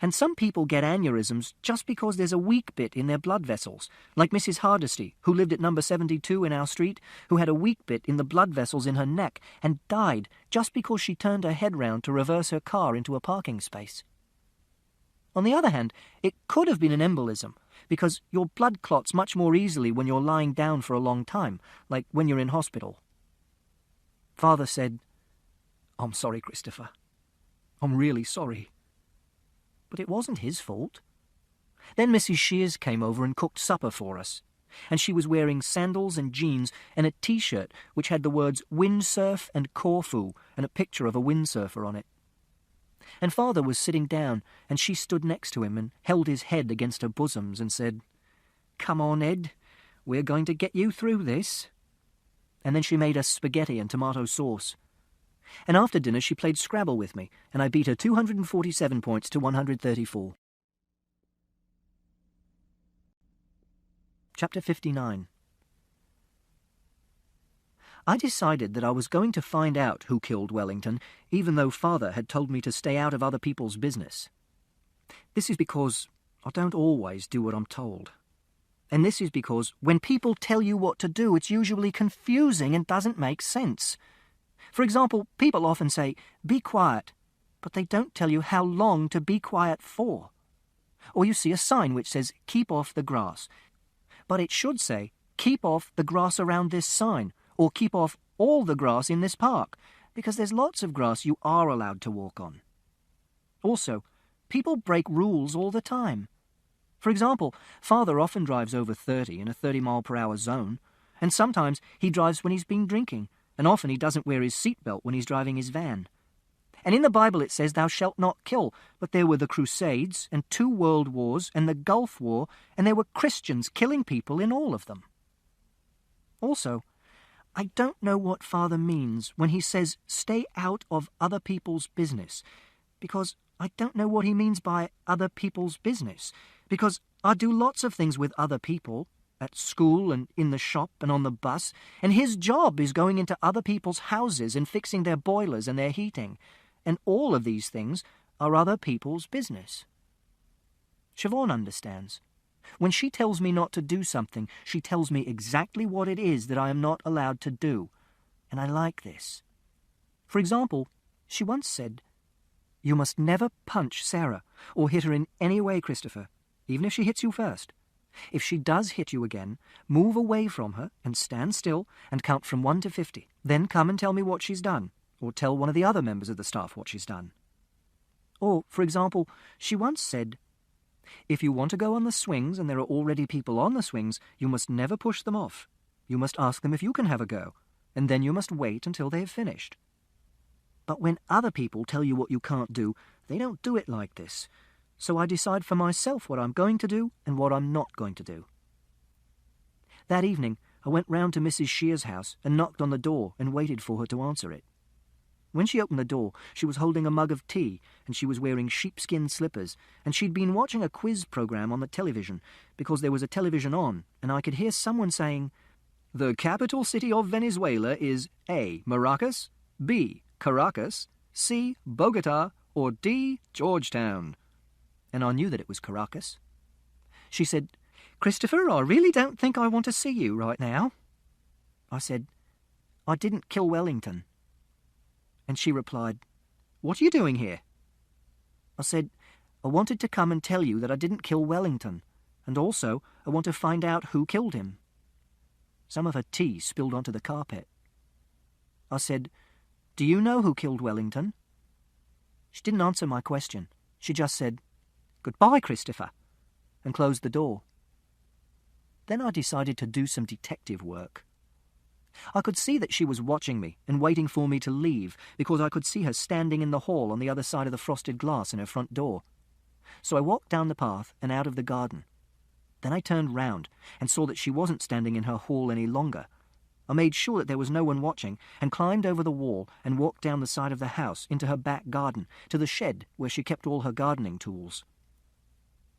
And some people get aneurysms just because there's a weak bit in their blood vessels, like Mrs. Hardesty, who lived at number 72 in our street, who had a weak bit in the blood vessels in her neck and died just because she turned her head round to reverse her car into a parking space. On the other hand, it could have been an embolism, because your blood clots much more easily when you're lying down for a long time, like when you're in hospital. Father said, "I'm sorry, Christopher. I'm really sorry." But it wasn't his fault. Then Mrs. Shears came over and cooked supper for us, and she was wearing sandals and jeans and a T-shirt which had the words Windsurf and Corfu and a picture of a windsurfer on it. And Father was sitting down, and she stood next to him and held his head against her bosoms and said, "Come on, Ed, we're going to get you through this." And then she made us spaghetti and tomato sauce. And after dinner she played Scrabble with me, and I beat her 247 points to 134. Chapter 59. I decided that I was going to find out who killed Wellington, even though Father had told me to stay out of other people's business. This is because I don't always do what I'm told. And this is because when people tell you what to do, it's usually confusing and doesn't make sense. For example, people often say, "Be quiet," but they don't tell you how long to be quiet for. Or you see a sign which says, "Keep off the grass," but it should say, "Keep off the grass around this sign," or "Keep off all the grass in this park," because there's lots of grass you are allowed to walk on. Also, people break rules all the time. For example, Father often drives over 30 in a 30-mile-per-hour zone, and sometimes he drives when he's been drinking, and often he doesn't wear his seatbelt when he's driving his van. And in the Bible it says, "Thou shalt not kill," but there were the Crusades, and 2 world wars, and the Gulf War, and there were Christians killing people in all of them. Also, I don't know what Father means when he says, "Stay out of other people's business," because I don't know what he means by other people's business, because I do lots of things with other people, at school and in the shop and on the bus, and his job is going into other people's houses and fixing their boilers and their heating, and all of these things are other people's business. Siobhan understands. When she tells me not to do something, she tells me exactly what it is that I am not allowed to do, and I like this. For example, she once said, "You must never punch Sarah or hit her in any way, Christopher, even if she hits you first. If she does hit you again, move away from her and stand still and count from 1 to 50. Then come and tell me what she's done, or tell one of the other members of the staff what she's done." Or, for example, she once said, "If you want to go on the swings and there are already people on the swings, you must never push them off. You must ask them if you can have a go, and then you must wait until they have finished." But when other people tell you what you can't do, they don't do it like this. So I decide for myself what I'm going to do and what I'm not going to do. That evening, I went round to Mrs. Shear's house and knocked on the door and waited for her to answer it. When she opened the door, she was holding a mug of tea, and she was wearing sheepskin slippers, and she'd been watching a quiz program on the television, because there was a television on, and I could hear someone saying, "The capital city of Venezuela is A. Maracas, B. Caracas, C. Bogota, or D. Georgetown." And I knew that it was Caracas. She said, "Christopher, I really don't think I want to see you right now." I said, "I didn't kill Wellington." And she replied, "What are you doing here?" I said, "I wanted to come and tell you that I didn't kill Wellington, and also I want to find out who killed him." Some of her tea spilled onto the carpet. I said, "Do you know who killed Wellington?" She didn't answer my question. She just said, "Goodbye, Christopher," and closed the door. Then I decided to do some detective work. I could see that she was watching me and waiting for me to leave, because I could see her standing in the hall on the other side of the frosted glass in her front door. So I walked down the path and out of the garden. Then I turned round and saw that she wasn't standing in her hall any longer. I made sure that there was no one watching and climbed over the wall and walked down the side of the house into her back garden to the shed where she kept all her gardening tools.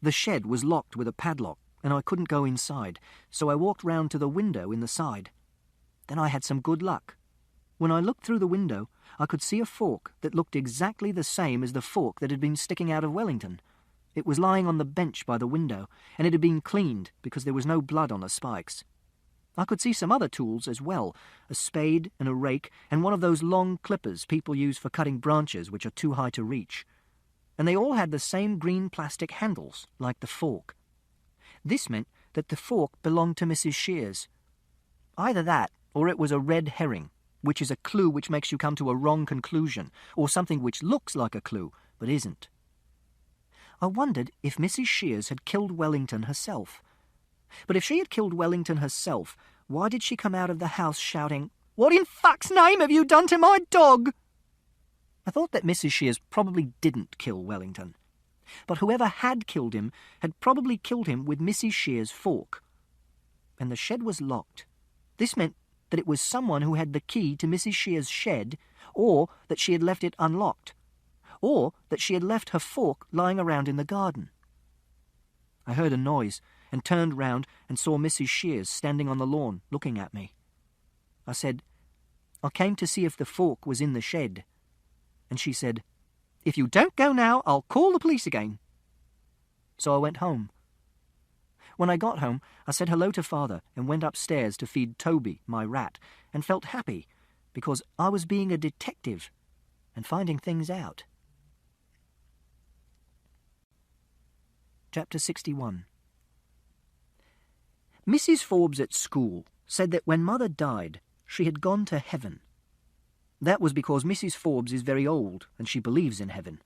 The shed was locked with a padlock, and I couldn't go inside, so I walked round to the window in the side. Then I had some good luck. When I looked through the window, I could see a fork that looked exactly the same as the fork that had been sticking out of Wellington. It was lying on the bench by the window, and it had been cleaned because there was no blood on the spikes. I could see some other tools as well, a spade and a rake and one of those long clippers people use for cutting branches which are too high to reach. And they all had the same green plastic handles, like the fork. This meant that the fork belonged to Mrs. Shears. Either that, or it was a red herring, which is a clue which makes you come to a wrong conclusion, or something which looks like a clue, but isn't. I wondered if Mrs. Shears had killed Wellington herself. But if she had killed Wellington herself, why did she come out of the house shouting, "What in fuck's name have you done to my dog?" I thought that Mrs. Shears probably didn't kill Wellington. But whoever had killed him had probably killed him with Mrs. Shears' fork. And the shed was locked. This meant that it was someone who had the key to Mrs. Shears' shed, or that she had left it unlocked, or that she had left her fork lying around in the garden. I heard a noise and turned round and saw Mrs. Shears standing on the lawn looking at me. I said, "I came to see if the fork was in the shed." And she said, "If you don't go now, I'll call the police again." So I went home. When I got home, I said hello to Father and went upstairs to feed Toby, my rat, and felt happy because I was being a detective and finding things out. Chapter 61. Mrs. Forbes at school said that when Mother died, she had gone to heaven. That was because Mrs. Forbes is very old and she believes in heaven.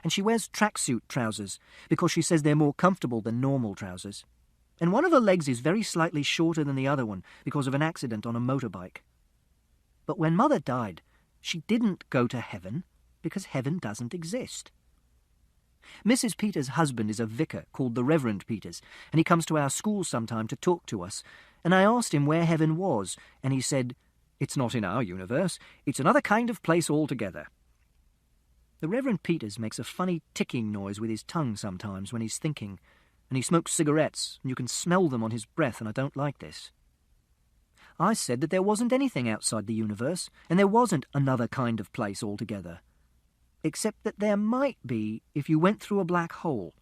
And she wears tracksuit trousers because she says they're more comfortable than normal trousers. And one of her legs is very slightly shorter than the other one because of an accident on a motorbike. But when Mother died, she didn't go to heaven because heaven doesn't exist. Mrs. Peters' husband is a vicar called the Reverend Peters, and he comes to our school sometime to talk to us. And I asked him where heaven was, and he said, "It's not in our universe. It's another kind of place altogether." The Reverend Peters makes a funny ticking noise with his tongue sometimes when he's thinking, and he smokes cigarettes, and you can smell them on his breath, and I don't like this. I said that there wasn't anything outside the universe, and there wasn't another kind of place altogether. Except that there might be if you went through a black hole.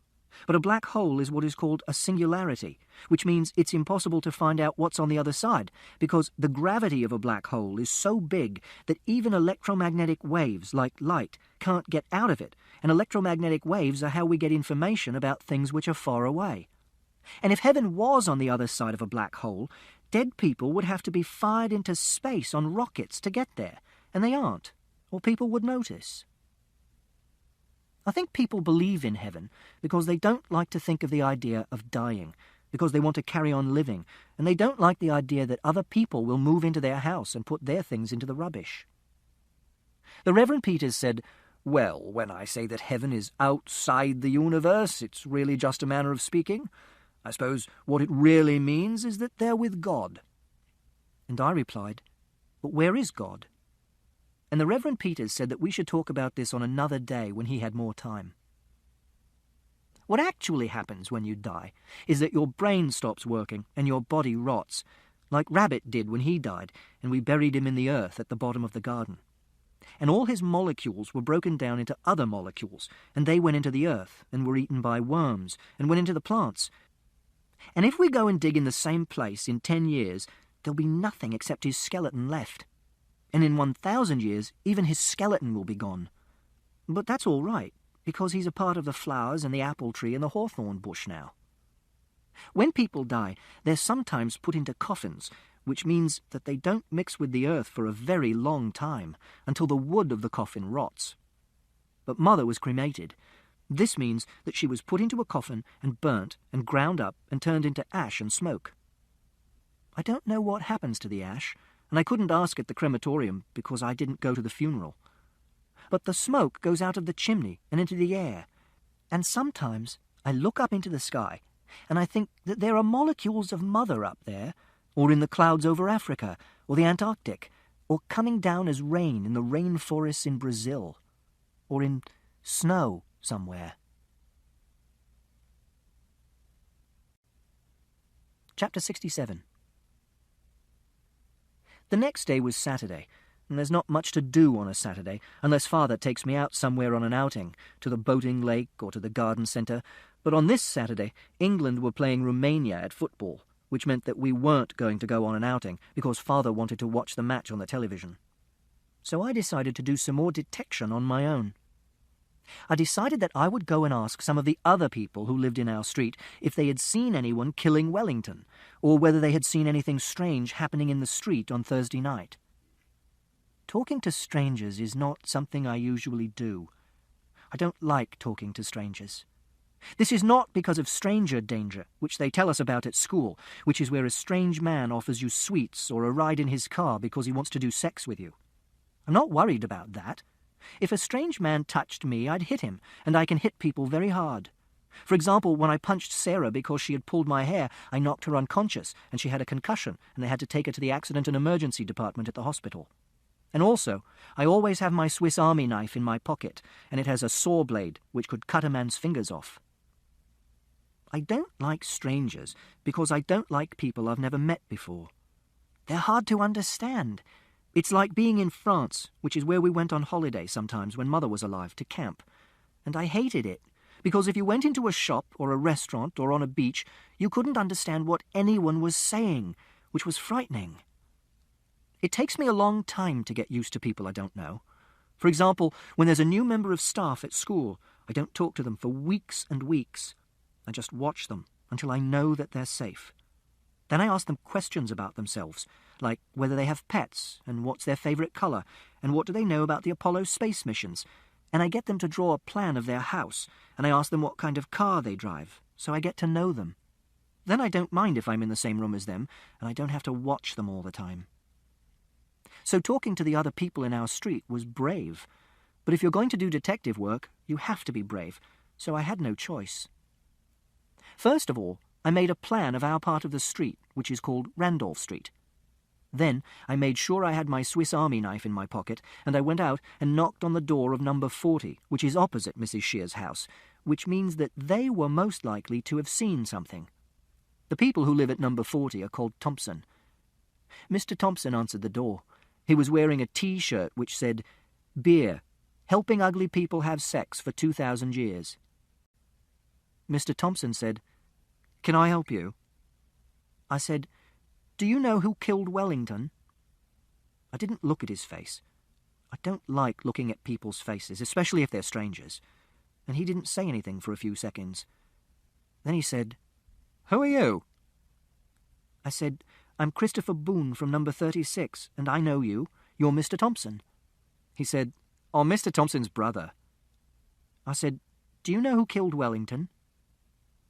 But a black hole is what is called a singularity, which means it's impossible to find out what's on the other side, because the gravity of a black hole is so big that even electromagnetic waves, like light, can't get out of it, and electromagnetic waves are how we get information about things which are far away. And if heaven was on the other side of a black hole, dead people would have to be fired into space on rockets to get there, and they aren't, or people would notice. I think people believe in heaven because they don't like to think of the idea of dying, because they want to carry on living, and they don't like the idea that other people will move into their house and put their things into the rubbish. The Reverend Peters said, "Well, when I say that heaven is outside the universe, it's really just a manner of speaking. I suppose what it really means is that they're with God." And I replied, "But where is God?" And the Reverend Peters said that we should talk about this on another day when he had more time. What actually happens when you die is that your brain stops working and your body rots, like Rabbit did when he died and we buried him in the earth at the bottom of the garden. And all his molecules were broken down into other molecules, and they went into the earth and were eaten by worms and went into the plants. And if we go and dig in the same place in 10 years, there'll be nothing except his skeleton left. And in 1,000 years, even his skeleton will be gone. But that's all right, because he's a part of the flowers and the apple tree and the hawthorn bush now. When people die, they're sometimes put into coffins, which means that they don't mix with the earth for a very long time, until the wood of the coffin rots. But Mother was cremated. This means that she was put into a coffin and burnt and ground up and turned into ash and smoke. I don't know what happens to the ash, and I couldn't ask at the crematorium because I didn't go to the funeral. But the smoke goes out of the chimney and into the air, and sometimes I look up into the sky and I think that there are molecules of Mother up there, or in the clouds over Africa, or the Antarctic, or coming down as rain in the rainforests in Brazil, or in snow somewhere. Chapter 67. The next day was Saturday, and there's not much to do on a Saturday unless Father takes me out somewhere on an outing, to the boating lake or to the garden centre. But on this Saturday, England were playing Romania at football, which meant that we weren't going to go on an outing because Father wanted to watch the match on the television. So I decided to do some more detection on my own. I decided that I would go and ask some of the other people who lived in our street if they had seen anyone killing Wellington, or whether they had seen anything strange happening in the street on Thursday night. Talking to strangers is not something I usually do. I don't like talking to strangers. This is not because of stranger danger, which they tell us about at school, which is where a strange man offers you sweets or a ride in his car because he wants to do sex with you. I'm not worried about that. If a strange man touched me, I'd hit him, and I can hit people very hard. For example, when I punched Sarah because she had pulled my hair, I knocked her unconscious, and she had a concussion, and they had to take her to the accident and emergency department at the hospital. And also, I always have my Swiss Army knife in my pocket, and it has a saw blade which could cut a man's fingers off. I don't like strangers because I don't like people I've never met before. They're hard to understand. It's like being in France, which is where we went on holiday sometimes when Mother was alive, to camp. And I hated it, Because if you went into a shop or a restaurant or on a beach, you couldn't understand what anyone was saying, which was frightening. It takes me a long time to get used to people I don't know. For example, when there's a new member of staff at school, I don't talk to them for weeks and weeks. I just watch them until I know that they're safe. Then I ask them questions about themselves, like whether they have pets, and what's their favourite colour, and what do they know about the Apollo space missions. And I get them to draw a plan of their house, and I ask them what kind of car they drive, so I get to know them. Then I don't mind if I'm in the same room as them, and I don't have to watch them all the time. So talking to the other people in our street was brave. But if you're going to do detective work, you have to be brave, so I had no choice. First of all, I made a plan of our part of the street, which is called Randolph Street. Then I made sure I had my Swiss Army knife in my pocket, and I went out and knocked on the door of number 40, which is opposite Mrs. Shear's house, which means that they were most likely to have seen something. The people who live at number 40 are called Thompson. Mr. Thompson answered the door. He was wearing a T-shirt which said, "Beer, helping ugly people have sex for 2,000 years." Mr. Thompson said, "Can I help you?" I said, "Do you know who killed Wellington?" I didn't look at his face. I don't like looking at people's faces, especially if they're strangers. And he didn't say anything for a few seconds. Then he said, "Who are you?" I said, "I'm Christopher Boone from number 36, and I know you. You're Mr. Thompson." He said, "I'm Mr. Thompson's brother." I said, "Do you know who killed Wellington?"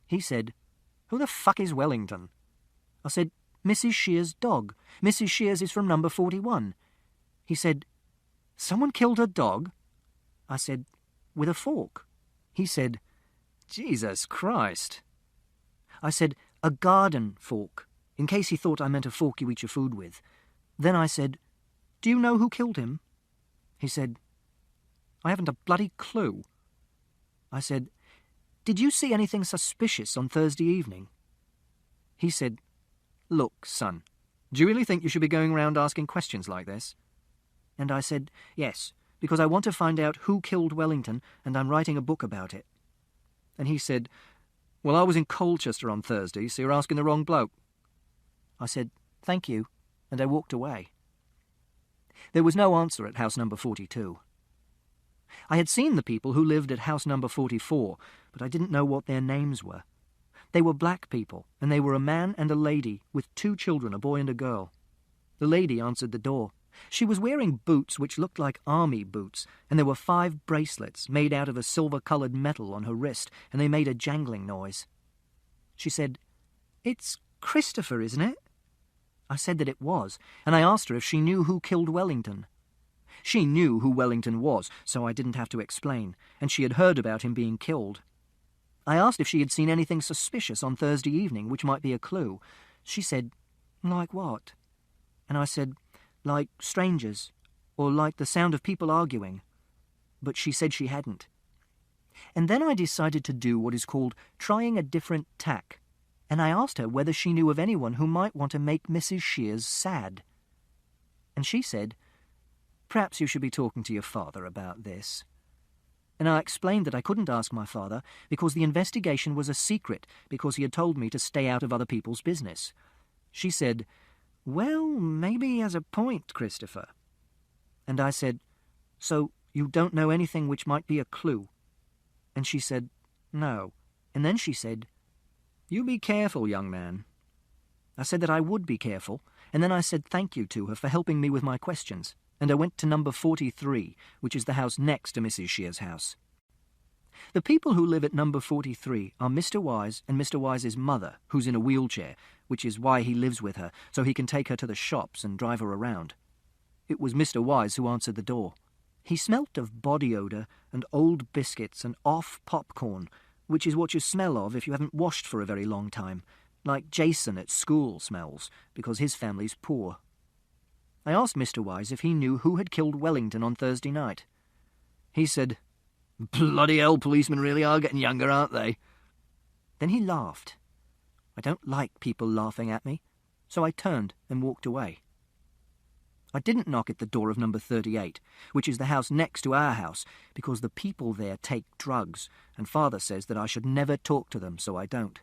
He said, "Who the fuck is Wellington?" I said, "Mrs. Shear's dog. Mrs. Shear's is from number 41. He said, "Someone killed her dog?" I said, "With a fork." He said, "Jesus Christ." I said, "A garden fork," in case he thought I meant a fork you eat your food with. Then I said, "Do you know who killed him?" He said, "I haven't a bloody clue." I said, "Did you see anything suspicious on Thursday evening?" He said, "Look, son, do you really think you should be going around asking questions like this?" And I said, "Yes, because I want to find out who killed Wellington, and I'm writing a book about it." And he said, "Well, I was in Colchester on Thursday, so you're asking the wrong bloke." I said, "Thank you," and I walked away. There was no answer at house number 42. I had seen the people who lived at house number 44, but I didn't know what their names were. They were black people, and they were a man and a lady with 2 children, a boy and a girl. The lady answered the door. She was wearing boots which looked like army boots, and there were 5 bracelets made out of a silver-coloured metal on her wrist, and they made a jangling noise. She said, "It's Christopher, isn't it?" I said that it was, and I asked her if she knew who killed Wellington. She knew who Wellington was, so I didn't have to explain, and she had heard about him being killed. I asked if she had seen anything suspicious on Thursday evening, which might be a clue. She said, "Like what?" And I said, "Like strangers, or like the sound of people arguing." But she said she hadn't. And then I decided to do what is called trying a different tack, and I asked her whether she knew of anyone who might want to make Mrs. Shears sad. And she said, "Perhaps you should be talking to your father about this." And I explained that I couldn't ask my father because the investigation was a secret, because he had told me to stay out of other people's business. She said, "Well, maybe he has a point, Christopher." And I said, "So you don't know anything which might be a clue?" And she said, "No." And then she said, "You be careful, young man." I said that I would be careful, and then I said thank you to her for helping me with my questions, and I went to number 43, which is the house next to Mrs. Shear's house. The people who live at number 43 are Mr. Wise and Mr. Wise's mother, who's in a wheelchair, which is why he lives with her, so he can take her to the shops and drive her around. It was Mr. Wise who answered the door. He smelt of body odour and old biscuits and off popcorn, which is what you smell of if you haven't washed for a very long time, like Jason at school smells, because his family's poor. I asked Mr. Wise if he knew who had killed Wellington on Thursday night. He said, "Bloody hell, policemen really are getting younger, aren't they?" Then he laughed. I don't like people laughing at me, so I turned and walked away. I didn't knock at the door of number 38, which is the house next to our house, because the people there take drugs, and Father says that I should never talk to them, so I don't.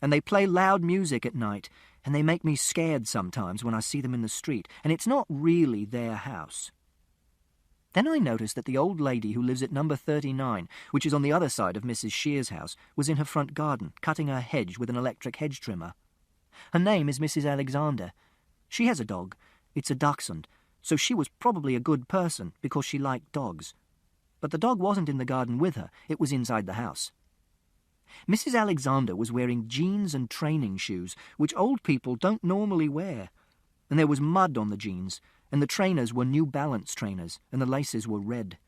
And they play loud music at night, and they make me scared sometimes when I see them in the street, and it's not really their house. Then I noticed that the old lady who lives at number 39, which is on the other side of Mrs. Shear's house, was in her front garden, cutting her hedge with an electric hedge trimmer. Her name is Mrs. Alexander. She has a dog. It's a dachshund, so she was probably a good person because she liked dogs. But the dog wasn't in the garden with her, it was inside the house. Mrs. Alexander was wearing jeans and training shoes, which old people don't normally wear. And there was mud on the jeans, and the trainers were New Balance trainers, and the laces were red.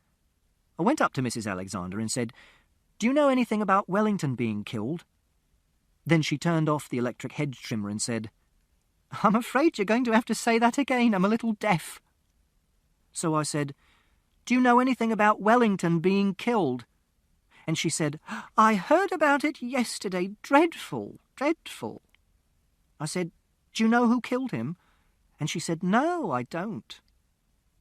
I went up to Mrs. Alexander and said, "Do you know anything about Wellington being killed?" Then she turned off the electric hedge trimmer and said, "I'm afraid you're going to have to say that again. I'm a little deaf." So I said, "Do you know anything about Wellington being killed?" And she said, "I heard about it yesterday. Dreadful, dreadful." I said, "Do you know who killed him?" And she said, "No, I don't."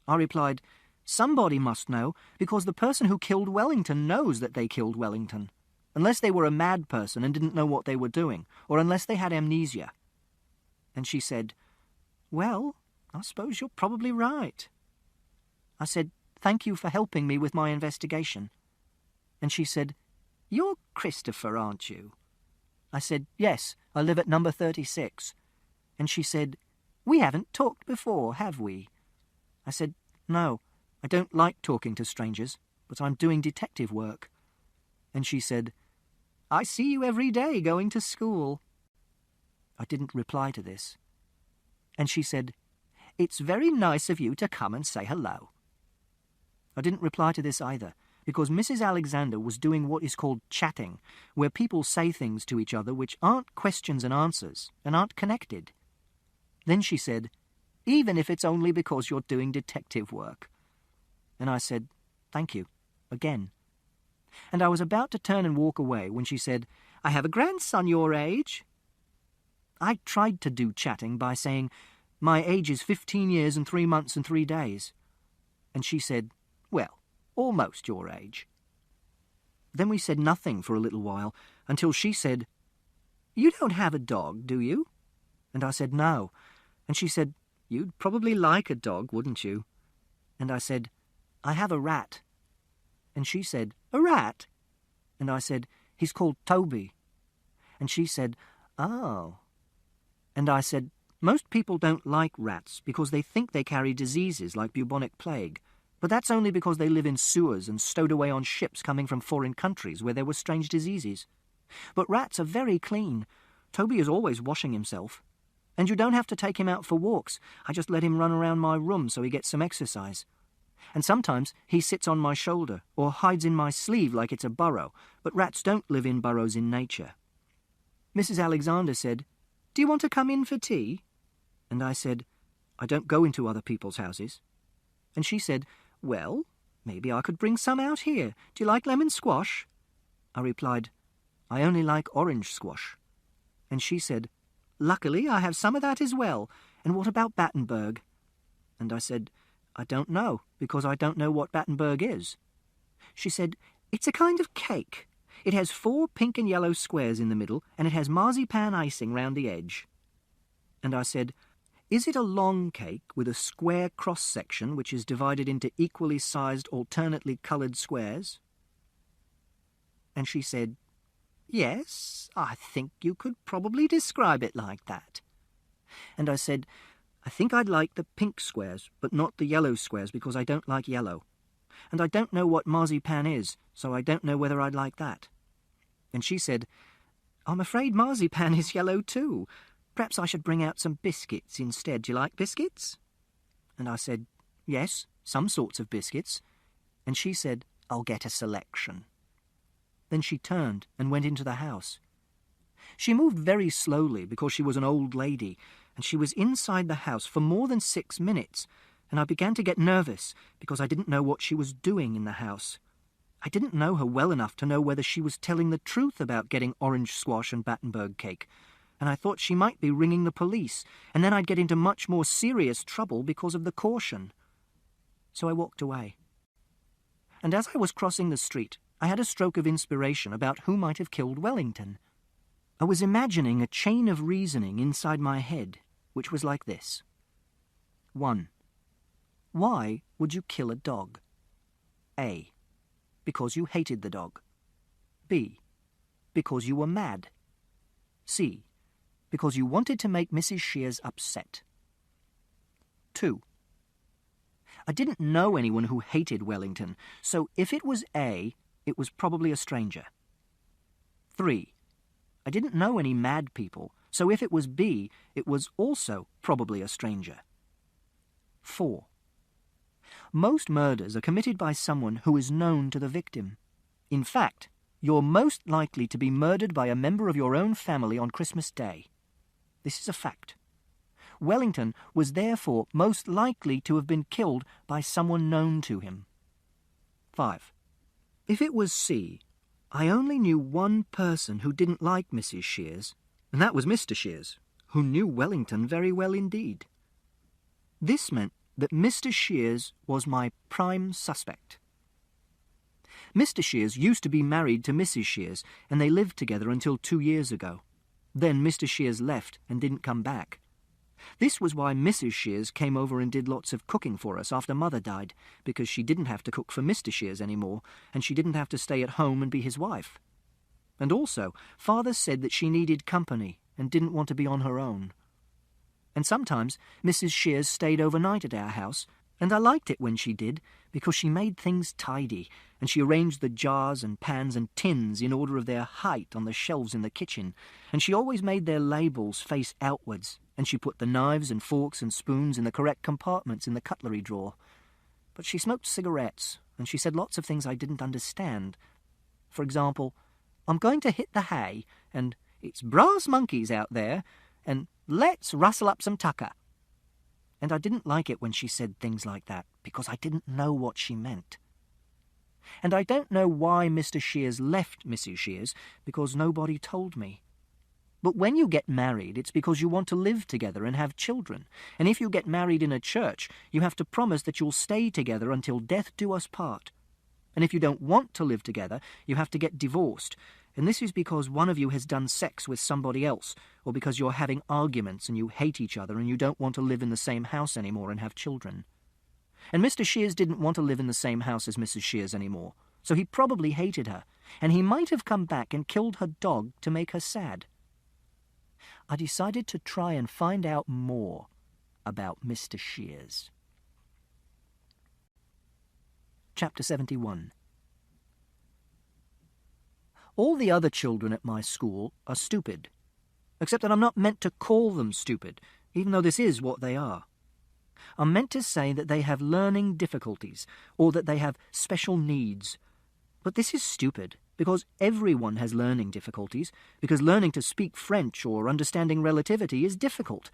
I replied, "Somebody must know, because the person who killed Wellington knows that they killed Wellington, unless they were a mad person and didn't know what they were doing, or unless they had amnesia." And she said, "Well, I suppose you're probably right." I said, "Thank you for helping me with my investigation." And she said, "You're Christopher, aren't you?" I said, "Yes, I live at number 36. And she said, "We haven't talked before, have we?" I said, "No, I don't like talking to strangers, but I'm doing detective work." And she said, "I see you every day going to school." I didn't reply to this. And she said, "It's very nice of you to come and say hello." I didn't reply to this either, because Mrs. Alexander was doing what is called chatting, where people say things to each other which aren't questions and answers, and aren't connected. Then she said, "Even if it's only because you're doing detective work." And I said, "Thank you," again. And I was about to turn and walk away when she said, "I have a grandson your age." I tried to do chatting by saying, "My age is 15 years and 3 months and 3 days." And she said, "Well, almost your age." Then we said nothing for a little while, until she said, "You don't have a dog, do you?" And I said, "No." And she said, "You'd probably like a dog, wouldn't you?" And I said, "I have a rat." And she said, "A rat?" And I said, "He's called Toby." And she said, "Oh." And I said, "Most people don't like rats because they think they carry diseases like bubonic plague. But that's only because they live in sewers and stowed away on ships coming from foreign countries where there were strange diseases. But rats are very clean. Toby is always washing himself. And you don't have to take him out for walks. I just let him run around my room so he gets some exercise. And sometimes he sits on my shoulder or hides in my sleeve like it's a burrow, but rats don't live in burrows in nature." Mrs. Alexander said, "Do you want to come in for tea?" And I said, "I don't go into other people's houses." And she said, "Well, maybe I could bring some out here. Do you like lemon squash?" I replied, "I only like orange squash." And she said, "Luckily I have some of that as well. And what about Battenberg?" And I said, "I don't know, because I don't know what Battenberg is." She said, "It's a kind of cake. It has 4 pink and yellow squares in the middle, and it has marzipan icing round the edge." And I said, "Is it a long cake with a square cross-section which is divided into equally sized, alternately coloured squares?" And she said, "Yes, I think you could probably describe it like that." And I said, "I think I'd like the pink squares, but not the yellow squares because I don't like yellow. And I don't know what marzipan is, so I don't know whether I'd like that." And she said, "I'm afraid marzipan is yellow too. Perhaps I should bring out some biscuits instead. Do you like biscuits?" And I said, "Yes, some sorts of biscuits." And she said, "I'll get a selection." Then she turned and went into the house. She moved very slowly because she was an old lady, and she was inside the house for more than 6 minutes, and I began to get nervous because I didn't know what she was doing in the house. I didn't know her well enough to know whether she was telling the truth about getting orange squash and Battenberg cake, and I thought she might be ringing the police, and then I'd get into much more serious trouble because of the caution. So I walked away. And as I was crossing the street, I had a stroke of inspiration about who might have killed Wellington. I was imagining a chain of reasoning inside my head, which was like this. 1. Why would you kill a dog? A. Because you hated the dog. B. Because you were mad. C. Because you wanted to make Mrs. Shears upset. 2. I didn't know anyone who hated Wellington, so if it was A, it was probably a stranger. 3. I didn't know any mad people, so if it was B, it was also probably a stranger. 4. Most murders are committed by someone who is known to the victim. In fact, you're most likely to be murdered by a member of your own family on Christmas Day. This is a fact. Wellington was therefore most likely to have been killed by someone known to him. 5. If it was C, I only knew one person who didn't like Mrs. Shears, and that was Mr. Shears, who knew Wellington very well indeed. This meant that Mr. Shears was my prime suspect. Mr. Shears used to be married to Mrs. Shears, and they lived together until 2 years ago. Then Mr. Shears left and didn't come back. This was why Mrs. Shears came over and did lots of cooking for us after Mother died, because she didn't have to cook for Mr. Shears anymore, and she didn't have to stay at home and be his wife. And also, Father said that she needed company and didn't want to be on her own. And sometimes Mrs. Shears stayed overnight at our house, and I liked it when she did, because she made things tidy, and she arranged the jars and pans and tins in order of their height on the shelves in the kitchen, and she always made their labels face outwards, and she put the knives and forks and spoons in the correct compartments in the cutlery drawer. But she smoked cigarettes, and she said lots of things I didn't understand. For example, I'm going to hit the hay, and it's brass monkeys out there, and let's rustle up some tucker. And I didn't like it when she said things like that, because I didn't know what she meant. And I don't know why Mr. Shears left Mrs. Shears, because nobody told me. But when you get married, it's because you want to live together and have children. And if you get married in a church, you have to promise that you'll stay together until death do us part. And if you don't want to live together, you have to get divorced. And this is because one of you has done sex with somebody else, or because you're having arguments and you hate each other and you don't want to live in the same house anymore and have children. And Mr. Shears didn't want to live in the same house as Mrs. Shears anymore, so he probably hated her, and he might have come back and killed her dog to make her sad. I decided to try and find out more about Mr. Shears. Chapter 71. All the other children at my school are stupid, except that I'm not meant to call them stupid, even though this is what they are. I'm meant to say that they have learning difficulties, or that they have special needs. But this is stupid, because everyone has learning difficulties, because learning to speak French or understanding relativity is difficult.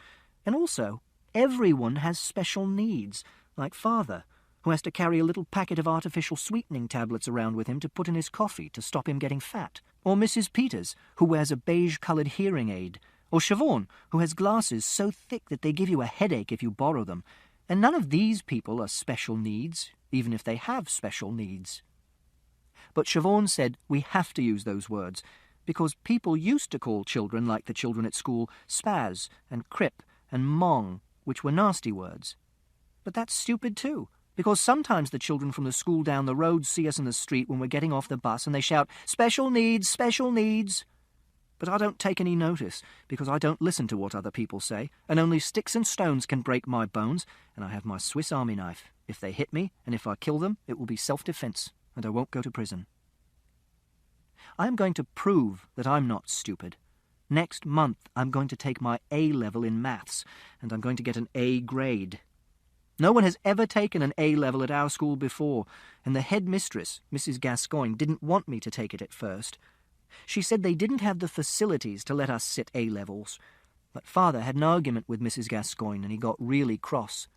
And also, everyone has special needs, like Father, who has to carry a little packet of artificial sweetening tablets around with him to put in his coffee to stop him getting fat. Or Mrs. Peters, who wears a beige-coloured hearing aid. Or Siobhan, who has glasses so thick that they give you a headache if you borrow them. And none of these people are special needs, even if they have special needs. But Siobhan said we have to use those words, because people used to call children like the children at school spaz and crip and mong, which were nasty words. But that's stupid too, because sometimes the children from the school down the road see us in the street when we're getting off the bus and they shout, "Special needs, special needs." But I don't take any notice, because I don't listen to what other people say, and only sticks and stones can break my bones, and I have my Swiss Army knife. If they hit me, and if I kill them, it will be self-defense, and I won't go to prison. I am going to prove that I'm not stupid. Next month, I'm going to take my A-level in maths, and I'm going to get an A grade. No one has ever taken an A-level at our school before, and the headmistress, Mrs. Gascoigne, didn't want me to take it at first. She said they didn't have the facilities to let us sit A-levels. But Father had an argument with Mrs. Gascoigne, and he got really cross.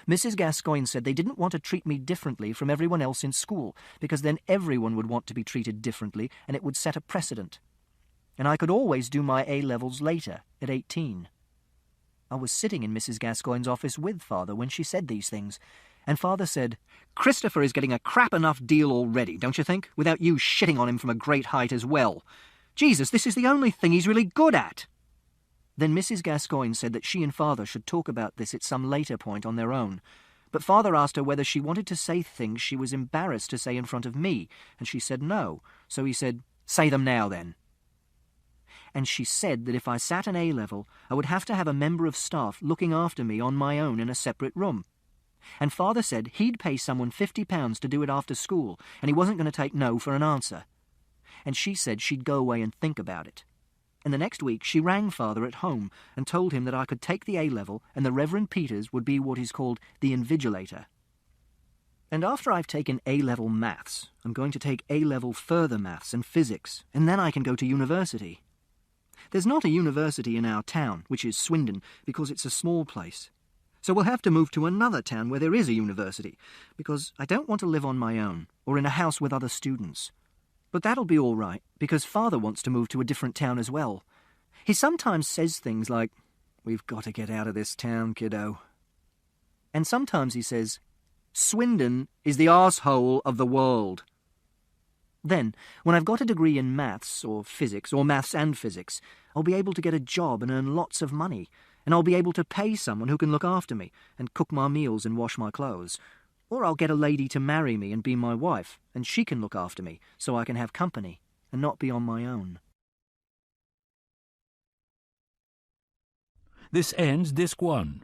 Mrs. Gascoigne said they didn't want to treat me differently from everyone else in school, because then everyone would want to be treated differently, and it would set a precedent. and I could always do my A-levels later, at 18. I was sitting in Mrs. Gascoigne's office with Father when she said these things, and Father said, "Christopher is getting a crap enough deal already, don't you think, without you shitting on him from a great height as well? Jesus, this is the only thing he's really good at." Then Mrs. Gascoigne said that she and Father should talk about this at some later point on their own, but Father asked her whether she wanted to say things she was embarrassed to say in front of me, and she said no, so he said, "Say them now, then." And she said that if I sat an A-level, I would have to have a member of staff looking after me on my own in a separate room. And Father said he'd pay someone £50 to do it after school, and he wasn't going to take no for an answer. And she said she'd go away and think about it. And the next week she rang Father at home and told him that I could take the A-level and the Reverend Peters would be what is called the invigilator. And after I've taken A-level maths, I'm going to take A-level further maths and physics, and then I can go to university. There's not a university in our town, which is Swindon, because it's a small place. So we'll have to move to another town where there is a university, because I don't want to live on my own, or in a house with other students. But that'll be all right, because Father wants to move to a different town as well. He sometimes says things like, "We've got to get out of this town, kiddo." And sometimes he says, "Swindon is the arsehole of the world." Then, when I've got a degree in maths or physics, or maths and physics, I'll be able to get a job and earn lots of money, and I'll be able to pay someone who can look after me and cook my meals and wash my clothes. Or I'll get a lady to marry me and be my wife, and she can look after me so I can have company and not be on my own.
This ends Disc 1.